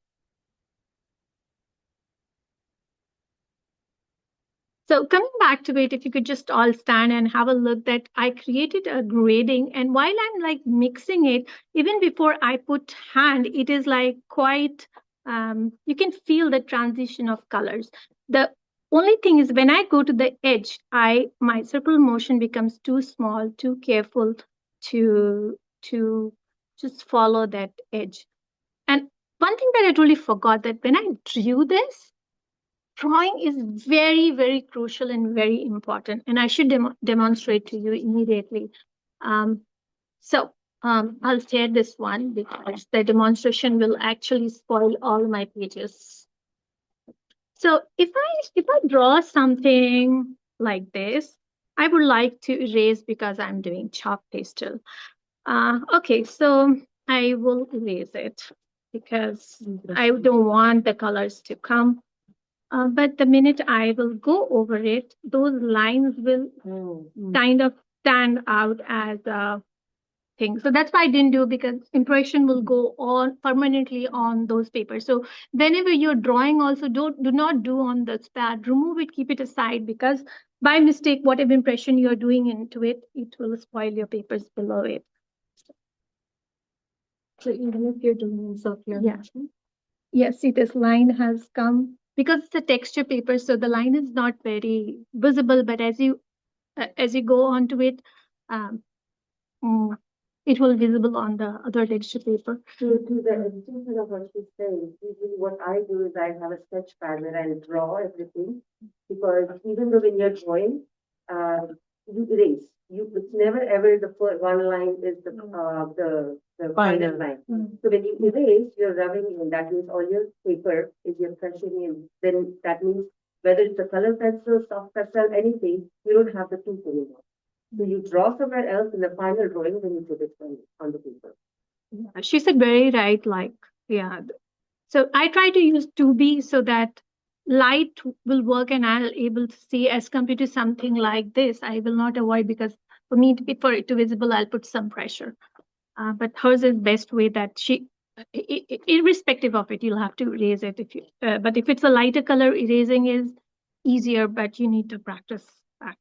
Speaker 4: So coming back to it, if you could just all stand and have a look that I created a grading, and while I'm like mixing it, even before I put hand, it is like quite, you can feel the transition of colors. The only thing is when I go to the edge, my circle motion becomes too small, too careful to just follow that edge. And one thing that I totally forgot that when I drew this, drawing is very, very crucial and very important. And I should demonstrate to you immediately. Um, I'll share this one because the demonstration will actually spoil all my pages. So if I draw something like this, I would like to erase because I'm doing chalk pastel. Okay, so I will erase it because I don't want the colors to come. But the minute I will go over it, those lines will kind of stand out as a thing. So that's why I didn't do because impression will go on permanently on those papers. So whenever you're drawing, also do not do on the pad. Remove it, keep it aside because by mistake, whatever impression you're doing into it, it will spoil your papers below it.
Speaker 8: So even if you're doing circular motion?
Speaker 4: Yes, see this line has come because it's a texture paper, so the line is not very visible. But as you go onto it, um, it will visible on the other texture paper.
Speaker 5: To the extension of what she's saying, usually what I do is I have a sketch pad where I draw everything because even though when you're drawing, you erase. It's never ever the first one line is the final line. So when you erase, you're rubbing in. That means all your paper is you're crushing in. Then that means whether it's a color pencil, soft pencil, anything, you don't have the tooth anymore. So you draw somewhere else in the final drawing, then you put it on the paper.
Speaker 4: Yeah, she said very right. Like, yeah. So I try to use 2B so that light will work and I'll able to see as compared to something like this. I will not avoid because for me for it to visible, I'll put some pressure. But hers is best way that she, irrespective of it, you'll have to erase it. If you, but if it's a lighter color, erasing is easier, but you need to practice that.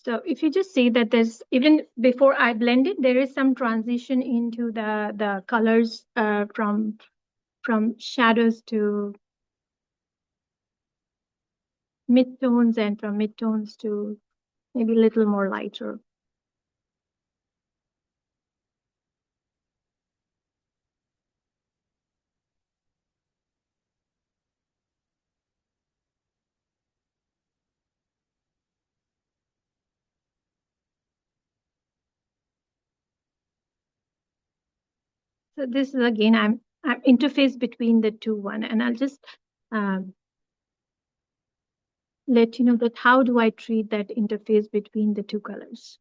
Speaker 4: So if you just see that there's, even before I blend it, there is some transition into the colors from shadows to midtones and from midtones to maybe a little more lighter. So this is again, I'm interface between the two one, and I'll just let you know that how do I treat that interface between the two colors.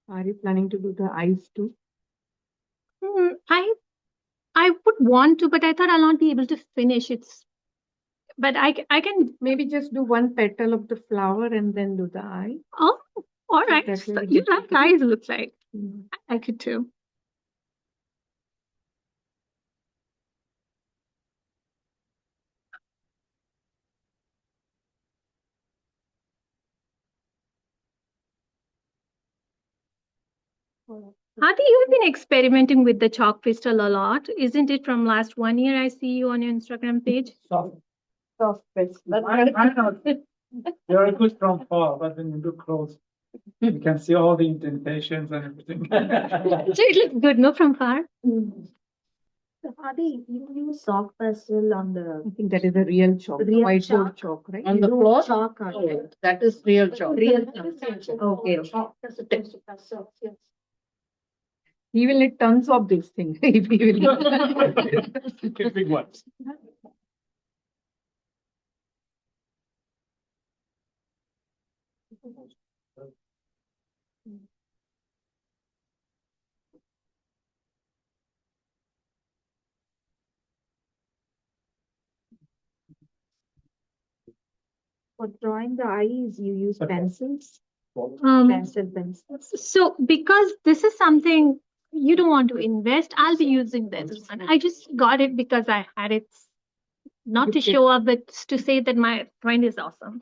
Speaker 8: Are you planning to do the eyes too?
Speaker 4: I would want to, but I thought I'll not be able to finish it. But I can
Speaker 8: maybe just do one petal of the flower and then do the eye.
Speaker 4: Oh, all right.
Speaker 8: That
Speaker 4: So
Speaker 8: will
Speaker 4: you
Speaker 8: get
Speaker 4: have
Speaker 8: you-
Speaker 4: eyes, looks like. I could too. Adi, you've been experimenting with the chalk pastel a lot, isn't it? From last 1 year, I see you on your Instagram page.
Speaker 6: Soft.
Speaker 8: Soft pastels.
Speaker 7: I know. You're good from far, but when you look close, you can see all the indentations and everything.
Speaker 4: So it looks good, no, from far.
Speaker 8: So Adi, you use soft pastel on the. I think that is a real chalk,
Speaker 5: Real
Speaker 8: whiteboard
Speaker 5: chalk?
Speaker 8: chalk, right?
Speaker 6: On
Speaker 8: You
Speaker 6: the
Speaker 8: do
Speaker 6: floor?
Speaker 8: Chalk on it.
Speaker 6: That is real chalk.
Speaker 5: Real.
Speaker 8: Okay.
Speaker 5: As opposed to pastel, yes.
Speaker 8: He will need tons of this thing. If he will.
Speaker 7: Get big ones.
Speaker 8: For drawing the eyes, you use pencils,
Speaker 4: Um,
Speaker 8: pencils.
Speaker 4: so because this is something you don't want to invest, I'll be using this one. I just got it because I had it, not to show up, but to say that my friend is awesome.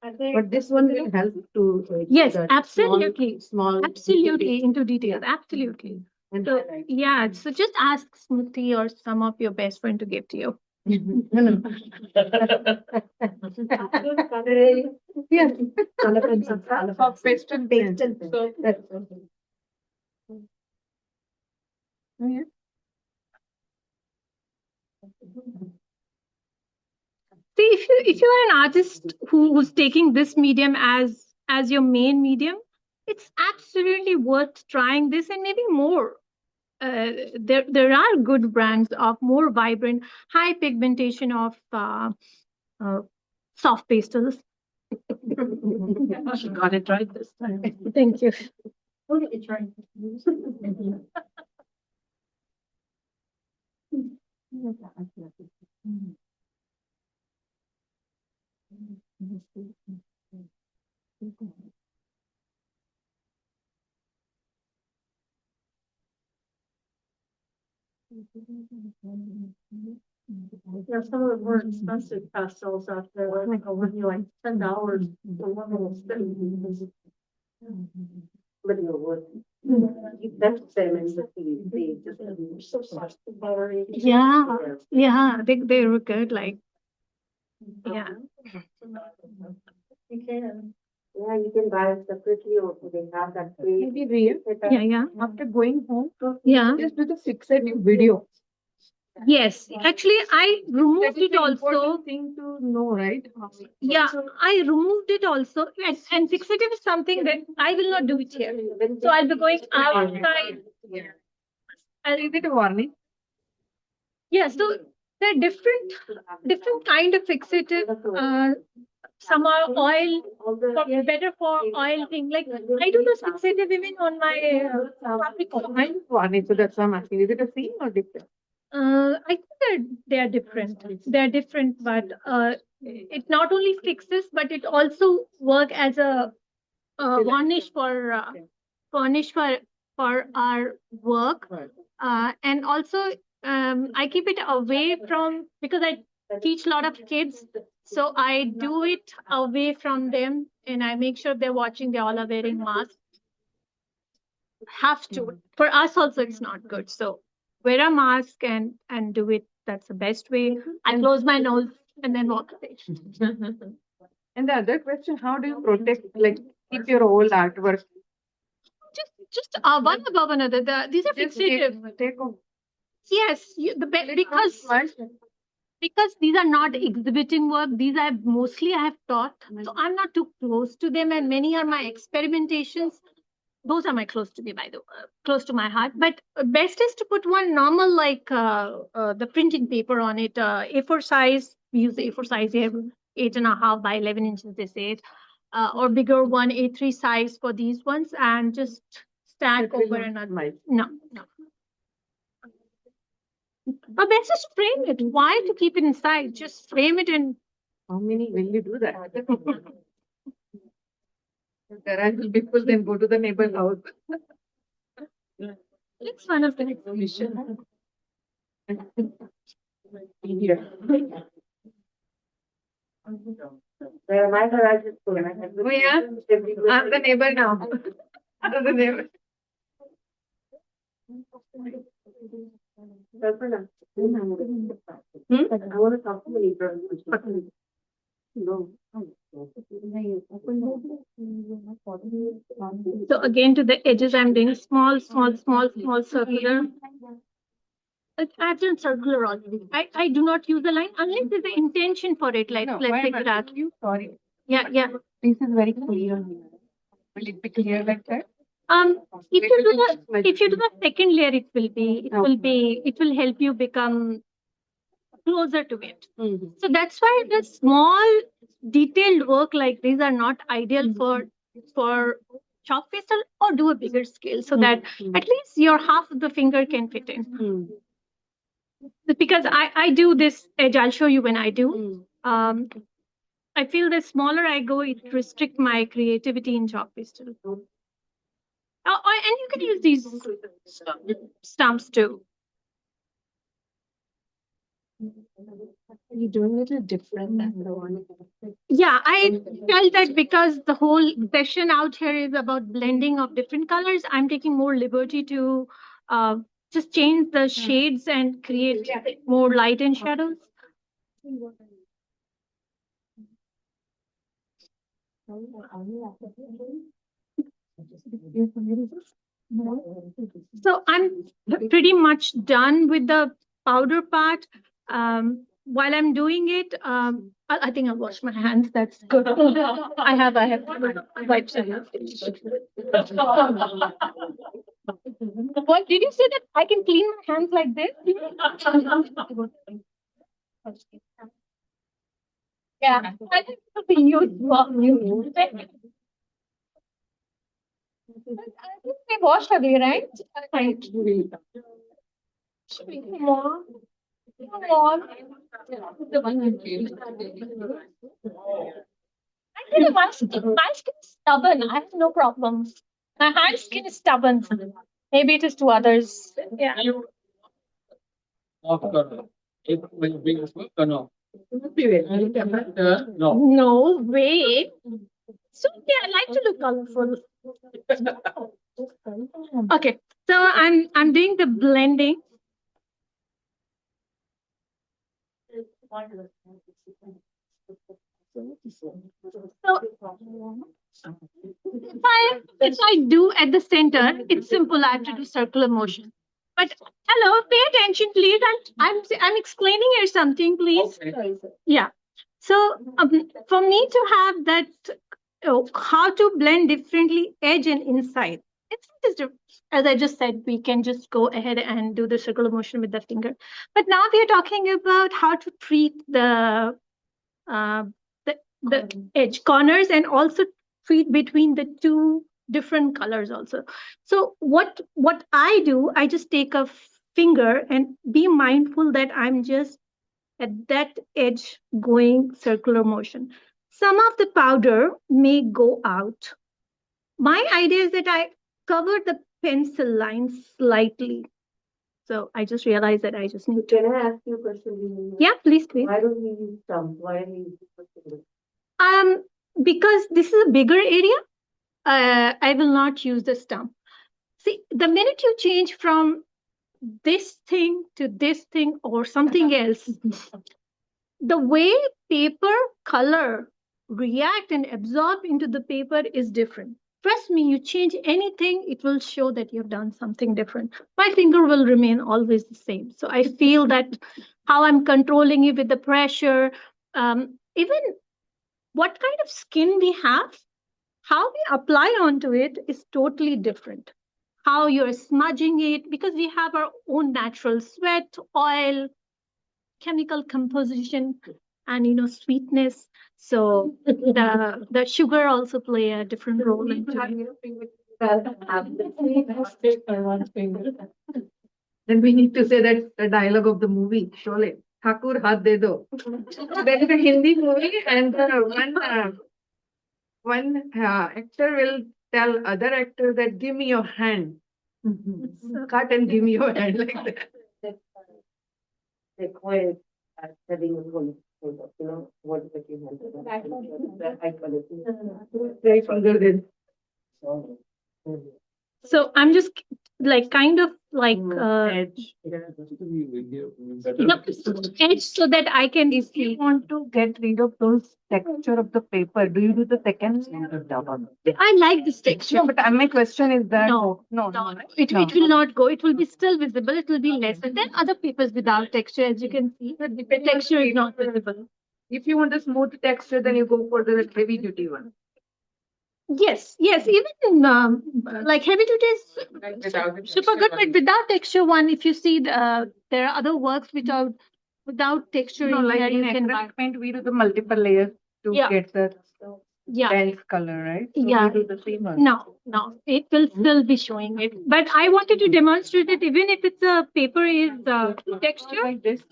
Speaker 8: But this one will help to.
Speaker 4: Yes,
Speaker 8: that
Speaker 4: absolutely.
Speaker 8: Small.
Speaker 4: Absolutely, into details. Absolutely.
Speaker 8: And
Speaker 4: So,
Speaker 8: highlight.
Speaker 4: yeah, so just ask Smriti or some of your best friend to give to you.
Speaker 8: Yes.
Speaker 5: Soft
Speaker 8: Pastel.
Speaker 4: Yeah. See, if you are an artist who's taking this medium as your main medium, it's absolutely worth trying this and maybe more. There are good brands of more vibrant, high pigmentation of soft pastels.
Speaker 6: She got it right this time.
Speaker 4: Thank you.
Speaker 5: Yeah, some of the more expensive pastels out there, like only like $10 for one little stick. But you're worth it. That's the same as the just so soft, buttery.
Speaker 4: Yeah, they were good. Like, yeah.
Speaker 5: You can. Yeah, you can buy it separately or they have that free.
Speaker 8: Maybe real.
Speaker 4: Yeah.
Speaker 8: After going home,
Speaker 4: Yeah.
Speaker 8: just do the fixative video.
Speaker 4: Yes, actually, I removed
Speaker 8: That is
Speaker 4: it
Speaker 8: the
Speaker 4: also.
Speaker 8: important thing to know, right?
Speaker 4: Yeah, I removed it also. And fixative is something that I will not do it here. So I'll be going outside.
Speaker 8: Is it a warning?
Speaker 4: Yeah, so there are different kind of fixative. Some are oil, better for oil thing. Like I do this fixative even on my Capricorn.
Speaker 8: I just warning, so that's why I'm asking. Is it a same or different?
Speaker 4: I think they are different. They are different, but it not only fixes, but it also work as a varnish for our work, and also I keep it away from, because I teach a lot of kids, so I do it away from them, and I make sure they're watching. They all are wearing masks. Have to. For us also, it's not good. So wear a mask and do it. That's the best way. I close my nose and then walk away.
Speaker 8: And the other question, how do you protect, like, keep your whole artwork?
Speaker 4: Just one above another. These are fixative.
Speaker 8: Take off.
Speaker 4: Yes, because these are not exhibiting work. These are mostly I have taught, so I'm not too close to them, and many are my experimentations. Those are my close to me, by the way, close to my heart. But best is to put one normal, like the printing paper on it, A4 size. We use A4 size here, 8.5 by 11 inches, they say it, or bigger one, A3 size for these ones, and just stack over another. No. But best is to frame it. Why to keep it inside? Just frame it and.
Speaker 8: How many will you do that? If garage will be full, then go to the neighbor house.
Speaker 4: It's one of the exhibition.
Speaker 8: Here.
Speaker 5: Where my garage is full.
Speaker 8: Oh, yeah? I'm the neighbor now. I'm the neighbor.
Speaker 5: Kalpana, I want to talk to you later. No.
Speaker 4: So again, to the edges, I'm doing small, small, small, small circular. I've done circular already. I do not use the line unless there's an intention for it. Like, let's take it out.
Speaker 8: Sorry,
Speaker 4: Yeah, yeah.
Speaker 8: this is very clear here. Will it be clear like that?
Speaker 4: If you do the second layer, it will help you become closer to it. So that's why the small detailed work like these are not ideal for chalk pastel, or do a bigger scale so that at least your half of the finger can fit in. Because I do this edge, I'll show you when I do. I feel the smaller I go, it restricts my creativity in chalk pastel. And you can use these stumps too.
Speaker 8: You're doing it a little different than the one.
Speaker 4: Yeah, I felt that because the whole session out here is about blending of different colors, I'm taking more liberty to just change the shades and create more light and shadows. So I'm pretty much done with the powder part. While I'm doing it, I think I'll wash my hands. That's good. I have wipes. What did you say that I can clean my hands like this? Yeah, I think it'll be useful. I think we washed away, right? Right. More. More. Actually, my skin is stubborn. I have no problems. My hand skin is stubborn. Maybe it is to others. Yeah.
Speaker 6: When you bring this book or no? No.
Speaker 4: No way. So yeah, I like to look colorful. Okay, so I'm doing the blending. So if I do at the center, it's simple. I have to do circular motion. But hello, pay attention, please. I'm explaining here something, please.
Speaker 6: Okay.
Speaker 4: Yeah. So for me to have that, how to blend differently edge and inside. It's just as I just said, we can just go ahead and do the circular motion with the finger. But now we are talking about how to treat the edge corners and also treat between the two different colors also. So what I do, I just take a finger and be mindful that I'm just at that edge going circular motion. Some of the powder may go out. My idea is that I cover the pencil line slightly. So I just realized that I just need to.
Speaker 5: Can I ask you a question?
Speaker 4: Yeah, please.
Speaker 5: Why don't we use thumb? Why don't we use
Speaker 4: Because this is a bigger area, I will not use the stump. See, the minute you change from this thing to this thing or something else, the way paper color react and absorb into the paper is different. Trust me, you change anything, it will show that you've done something different. My finger will remain always the same. So I feel that how I'm controlling it with the pressure, even what kind of skin we have, how we apply onto it is totally different. How you're smudging it, because we have our own natural sweat, oil, chemical composition, and sweetness. So the sugar also play a different role into it.
Speaker 5: Then we need to say that the dialogue of the movie, Sholay. Thakur Hath De Do. There is a Hindi movie, and one actor will tell other actor that give me your hand. Cut and give me your hand like that. They call it studying what is the high quality. Very finger then.
Speaker 4: So I'm just like kind of like
Speaker 5: Edge.
Speaker 4: edge so that I can
Speaker 8: If you want to get rid of those texture of the paper, do you do the second layer?
Speaker 4: I like this texture.
Speaker 8: No, but my question is that
Speaker 4: No,
Speaker 8: no,
Speaker 4: It will not go. It will be still visible. It will be lesser than other papers without texture. As you can see, the texture is not visible.
Speaker 8: If you want the smooth texture, then you go for the heavy duty one.
Speaker 4: Yes, even like heavy duty is super good, but without texture one, if you see there are other works without texture
Speaker 8: No,
Speaker 4: in
Speaker 8: like
Speaker 4: here,
Speaker 8: in
Speaker 4: you can buy.
Speaker 8: acrylic paint, we do the multiple layers to
Speaker 4: Yeah.
Speaker 8: get the
Speaker 4: Yeah.
Speaker 8: dense color, right? So
Speaker 4: Yeah.
Speaker 8: we do the same one.
Speaker 4: No, it will still be showing it. But I wanted to demonstrate it even if it's a paper is texture.
Speaker 8: Like this.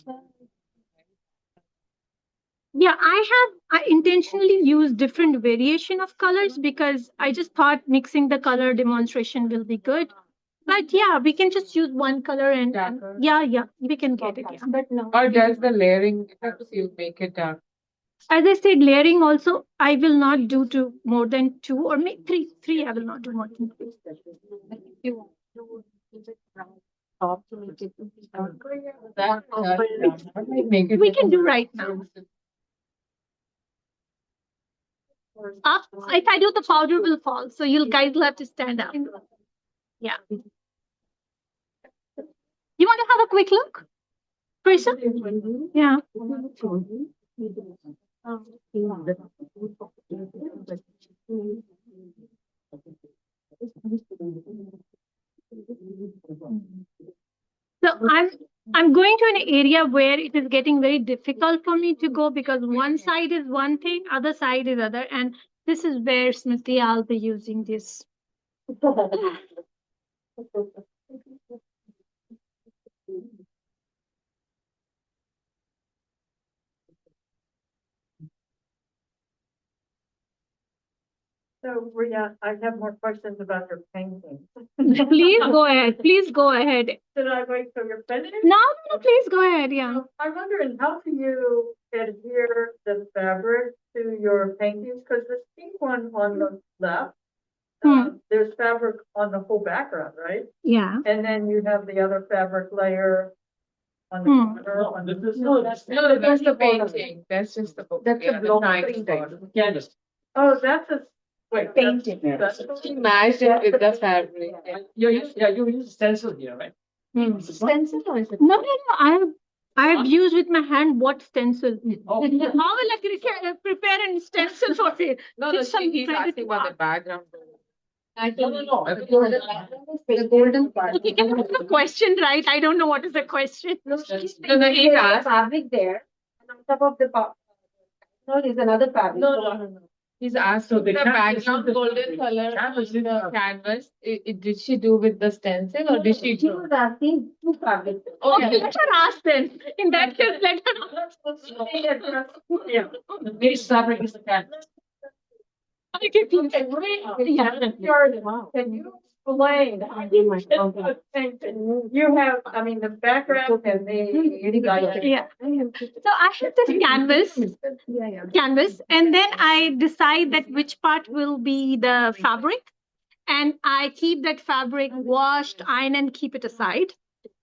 Speaker 4: Yeah, I intentionally used different variation of colors because I just thought mixing the color demonstration will be good. But yeah, we can just use one color and yeah, we can get it. Yeah. But no.
Speaker 9: Or does the layering helps you make it dark?
Speaker 4: As I said, layering also, I will not do to more than 2 or maybe 3. 3, I will not do more than 3. We can do right now. Up, if I do, the powder will fall. So you guys will have to stand up. Yeah. You want to have a quick look, Teresa? Yeah. So I'm going to an area where it is getting very difficult for me to go because one side is one thing, other side is other, and this is where Smriti I'll be using this.
Speaker 5: So Ria, I have more questions about your painting.
Speaker 4: Please go ahead. Please go ahead.
Speaker 5: Should I wait till you're finished?
Speaker 4: No, please go ahead. Yeah.
Speaker 5: I'm wondering, how do you adhere the fabric to your paintings? Because the pink one on the left, there's fabric on the whole background, right?
Speaker 4: Yeah.
Speaker 5: And then you have the other fabric layer on the corner. On the,
Speaker 9: that's the painting. That's just the book.
Speaker 5: That's a block print.
Speaker 6: Canvas.
Speaker 5: Oh, that's a wait,
Speaker 4: Painting.
Speaker 9: She matched it with the fabric.
Speaker 6: You use stencil here, right?
Speaker 4: Stencil or is it? No. I have used with my hand what stencil.
Speaker 6: Oh.
Speaker 4: How will I prepare a stencil for it?
Speaker 9: No, he's asking about the background.
Speaker 6: No.
Speaker 8: The golden part.
Speaker 4: Okay, can you put the question right? I don't know what is the question.
Speaker 9: No, he asked.
Speaker 8: Fabric there, and on top of the is another fabric.
Speaker 9: No. He's asked
Speaker 6: So
Speaker 9: the
Speaker 6: the canvas
Speaker 9: background
Speaker 6: is the-
Speaker 9: golden color
Speaker 6: canvas
Speaker 9: on
Speaker 6: is
Speaker 9: the
Speaker 6: the-
Speaker 9: canvas. Did she do with the stencil or did she
Speaker 8: She
Speaker 9: do?
Speaker 8: was asking two fabrics.
Speaker 4: Okay, let her ask then. In that case, let her ask.
Speaker 5: yeah.
Speaker 6: The base fabric is the canvas.
Speaker 4: Okay, please. Yeah.
Speaker 5: Can you explain? You have, I mean, the background and the.
Speaker 4: Yeah. So I have this canvas, and then I decide that which part will be the fabric, and I keep that fabric washed, iron, and keep it aside.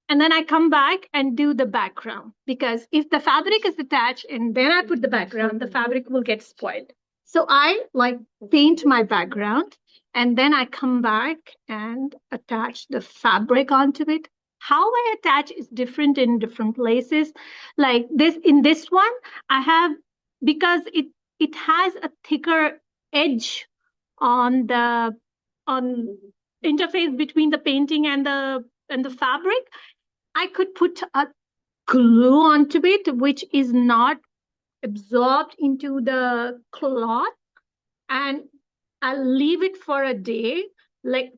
Speaker 4: And then I come back and do the background because if the fabric is attached and then I put the background, the fabric will get spoiled. So I paint my background and then I come back and attach the fabric onto it. How I attach is different in different places. Like this, in this one, I have, because it has a thicker edge on the interface between the painting and the fabric, I could put a glue onto it, which is not absorbed into the cloth, and I'll leave it for a day. Like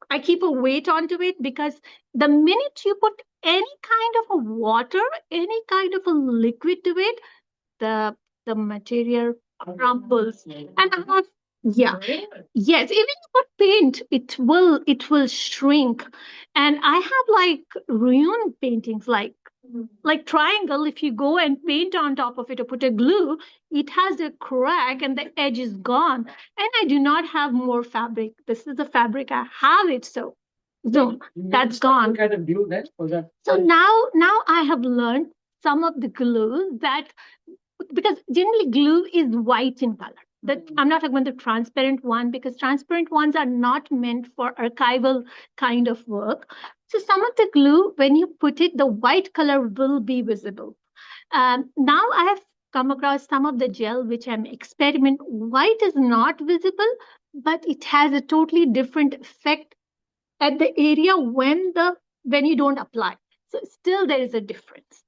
Speaker 4: I keep a weight onto it because the minute you put any kind of a water, any kind of a liquid to it, the material crumbles. And I have, yes, even if you put paint, it will shrink. And I have ruined paintings like triangle. If you go and paint on top of it or put a glue, it has a crack and the edge is gone. And I do not have more fabric. This is the fabric I have it. So zoom. That's gone.
Speaker 6: What kind of glue then for that?
Speaker 4: So now I have learned some of the glue that, because generally glue is white in color. That I'm not talking about the transparent one, because transparent ones are not meant for archival kind of work. So some of the glue, when you put it, the white color will be visible. Now I have come across some of the gel which I'm experiment. White is not visible, but it has a totally different effect at the area when you don't apply. So still there is a difference.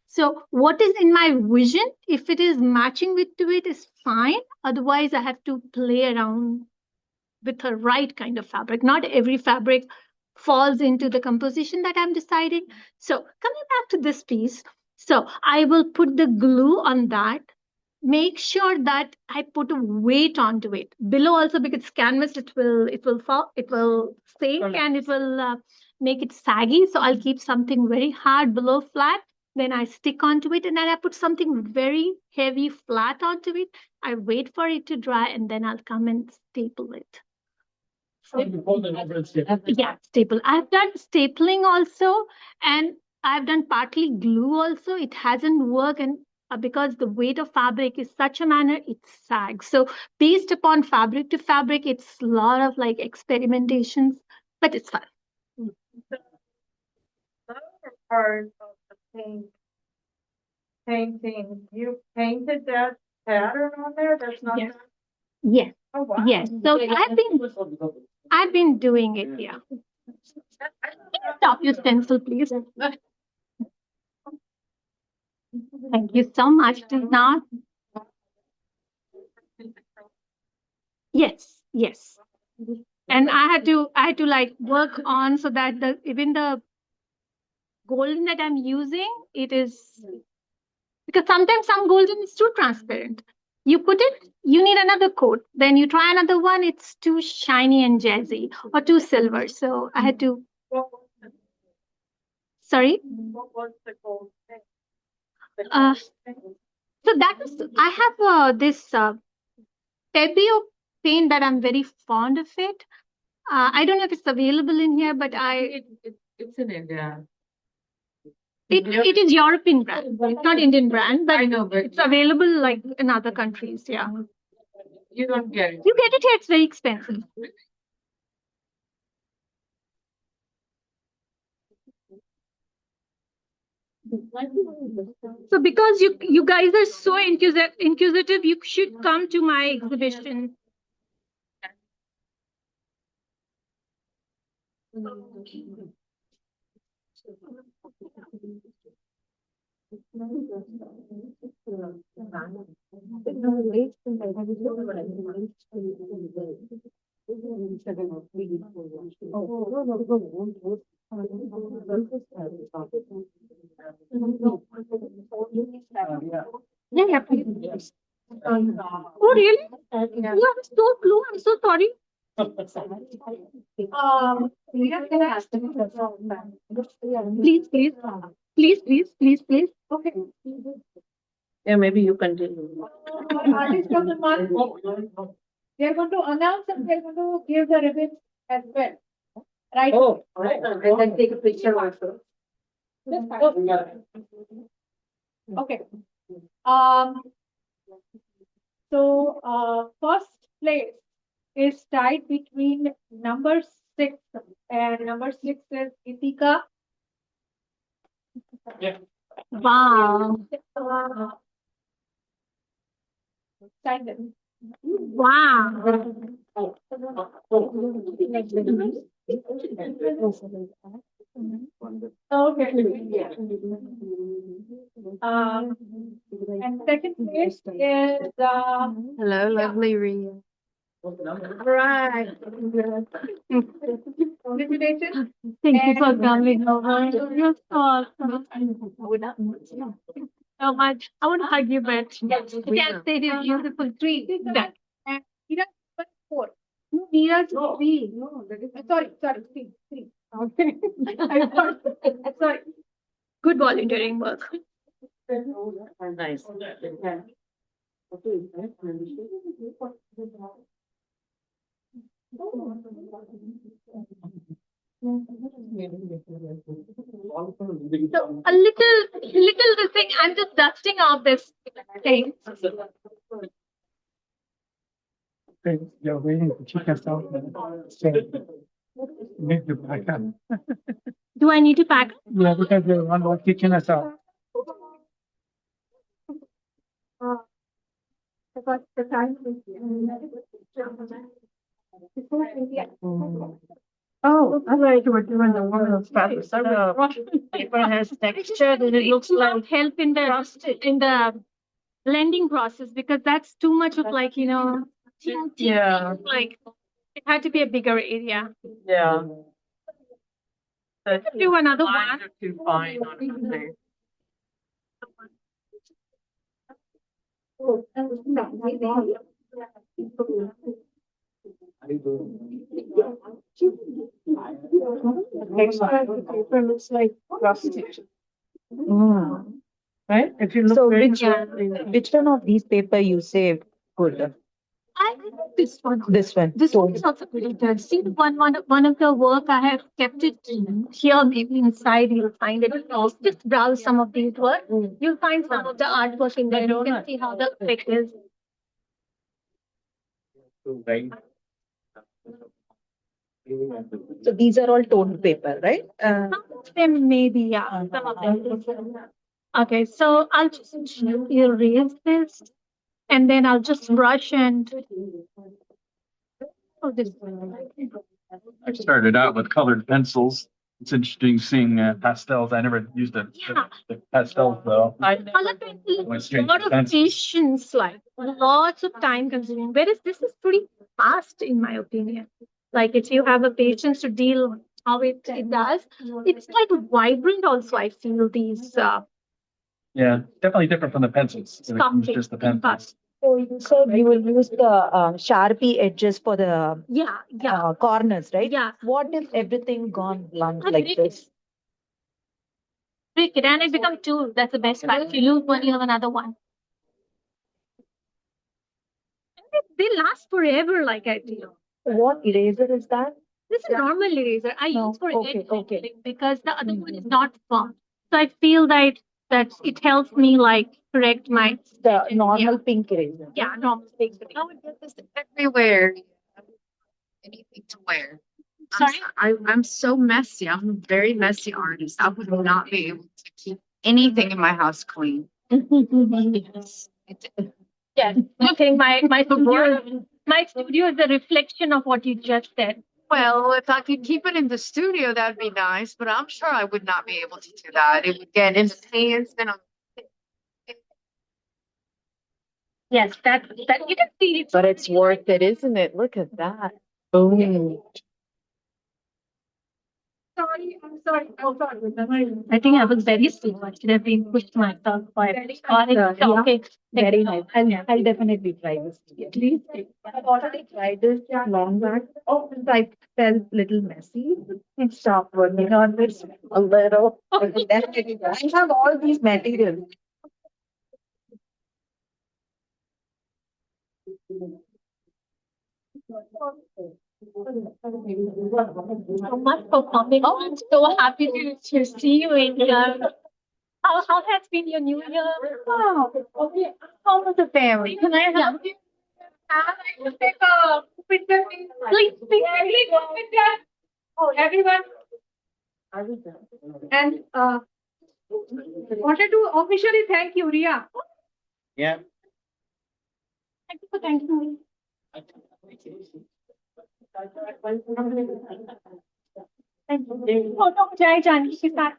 Speaker 4: So what is in my vision, if it is matching with to it, is fine. Otherwise, I have to play around with the right kind of fabric. Not every fabric falls into the composition that I'm deciding. So coming back to this piece, so I will put the glue on that. Make sure that I put a weight onto it. Below also, because canvas, it will fall, it will sink, and it will make it saggy. So I'll keep something very hard below flat. Then I stick onto it, and then I put something very heavy flat onto it. I wait for it to dry, and then I'll come and staple it. Yeah, staple. I've done stapling also, and I've done partly glue also. It hasn't worked, and because the weight of fabric is such a manner, it sags. So based upon fabric to fabric, it's a lot of like experimentations, but it's fun.
Speaker 5: Part of the painting, you painted that pattern on there? That's not.
Speaker 4: Yes. Yes.
Speaker 5: Oh, wow.
Speaker 4: Yes. So I've been doing it. Yeah. Stop your stencil, please. Thank you so much, Tisna. Yes, yes. And I had to like work on so that even the golden that I'm using, it is, because sometimes some golden is too transparent. You put it, you need another coat. Then you try another one, it's too shiny and jazzy, or too silver. So I had to. Sorry?
Speaker 5: What was the gold thing?
Speaker 4: So that is, I have this Tebio paint that I'm very fond of it. I don't know if it's available in here, but
Speaker 9: It's in India.
Speaker 4: it is European brand. It's not Indian brand, but
Speaker 9: I know, but
Speaker 4: it's available like in other countries. Yeah.
Speaker 9: you don't get it.
Speaker 4: You get it here, it's very expensive. So because you guys are so inquisitive, you should come to my exhibition. Yeah, please. Oh, really? Yeah, I'm so blue. I'm so sorry. Please, please, please, please, please, please. Okay.
Speaker 5: Yeah, maybe you continue.
Speaker 1: Artist of the month, they are going to announce and they're going to give the ribbons as well. Right?
Speaker 6: Oh, and
Speaker 5: then take a picture also.
Speaker 1: Okay. So first place is tied between number 6 and number 6 is Itika.
Speaker 6: Yeah.
Speaker 4: Wow.
Speaker 1: Simon.
Speaker 4: Wow.
Speaker 1: Okay. And second place is
Speaker 8: Hello, lovely Ria.
Speaker 1: right. Congratulations.
Speaker 4: Thank you for coming over. You're so awesome. So much. I want to hug you, but I can't say this beautiful tree. That.
Speaker 1: And Ira 4.
Speaker 4: No, Mira's
Speaker 1: Three. No, sorry, three. Okay. Sorry.
Speaker 4: Good volunteering work.
Speaker 5: Nice.
Speaker 4: So a little this thing. I'm just dusting off this thing.
Speaker 7: Okay, you're waiting to check us out. So, need to back up.
Speaker 4: Do I need to pack?
Speaker 7: Yeah, because they want to kicking us out.
Speaker 5: Because the time is. Oh, I like you were doing the one of fabric. The paper has texture and it looks like
Speaker 4: help in the blending process because that's too much of like
Speaker 5: Yeah.
Speaker 4: like it had to be a bigger area.
Speaker 5: Yeah.
Speaker 4: Do another one.
Speaker 5: Too fine on it. Paper looks like prostitution. Right? If you look
Speaker 8: So
Speaker 5: very
Speaker 8: which one of these paper you saved good?
Speaker 4: I like this one.
Speaker 8: This one.
Speaker 4: This one is also pretty good. See, one of the work I have kept it here, maybe inside. You'll find it. Just browse some of these work. You'll find some of the artwork in there. You can see how the effect is.
Speaker 3: Right.
Speaker 8: So these are all toned paper, right?
Speaker 4: Some of them maybe, yeah. Some of them. Okay, so I'll just erase this, and then I'll just brush and. Oh, this one.
Speaker 6: I started out with colored pencils. It's interesting seeing pastels. I never used the pastels though.
Speaker 4: Color pencil
Speaker 6: Went
Speaker 4: is a
Speaker 6: straight
Speaker 4: lot
Speaker 6: to
Speaker 4: of
Speaker 6: pencils.
Speaker 4: patience, like lots of time consuming. Whereas this is pretty fast, in my opinion. Like if you have a patience to deal how it does, it's like vibrant. Also, I feel these
Speaker 6: Yeah, definitely different from the pencils. It was
Speaker 4: sculpting
Speaker 6: just the
Speaker 4: in
Speaker 6: pencils.
Speaker 8: So you said you will use the Sharpie edges for the
Speaker 4: yeah.
Speaker 8: corners, right?
Speaker 4: Yeah.
Speaker 8: What if everything gone blunt
Speaker 4: I
Speaker 8: like
Speaker 4: break
Speaker 8: this?
Speaker 4: Break it and it becomes two. That's the best part. If you lose one, you have another one. They last forever, like I feel.
Speaker 8: What eraser is that?
Speaker 4: This is normal eraser I
Speaker 8: No,
Speaker 4: use for
Speaker 8: okay,
Speaker 4: edge
Speaker 8: okay.
Speaker 4: penciling because the other one is not firm. So I feel that it helps me like correct my
Speaker 8: The normal pink eraser.
Speaker 4: yeah normal things.
Speaker 9: I would get this everywhere. Anything to wear.
Speaker 4: Sorry?
Speaker 9: I'm so messy. I'm a very messy artist. I would not be able to keep anything in my house clean.
Speaker 4: Yes. Yes. Okay, my studio is a reflection of what you just said.
Speaker 9: Well, if I could keep it in the studio, that'd be nice, but I'm sure I would not be able to do that. It would get in the pants and
Speaker 4: Yes, that you can see it.
Speaker 9: but it's worth it, isn't it? Look at that. Boom.
Speaker 4: Sorry, I'm sorry. Oh, sorry. I think I was very slow. I should have been pushed myself by okay.
Speaker 8: Very nice. I'll definitely try this. Please. I've already tried this long back. Oh, since I felt little messy. And stopped working on this a little. Definitely. I have all these materials.
Speaker 4: So much for coming. Oh, I'm so happy to see you in here. How has been your new year?
Speaker 9: Oh, okay. Home with the family. Can I help you? I will take a picture.
Speaker 4: Please, picture. Oh, everyone. And wanted to officially thank you, Ria.
Speaker 3: Yeah.
Speaker 4: Thank you for thanking me. Thank you. Oh, no, Jai Janki, she's not.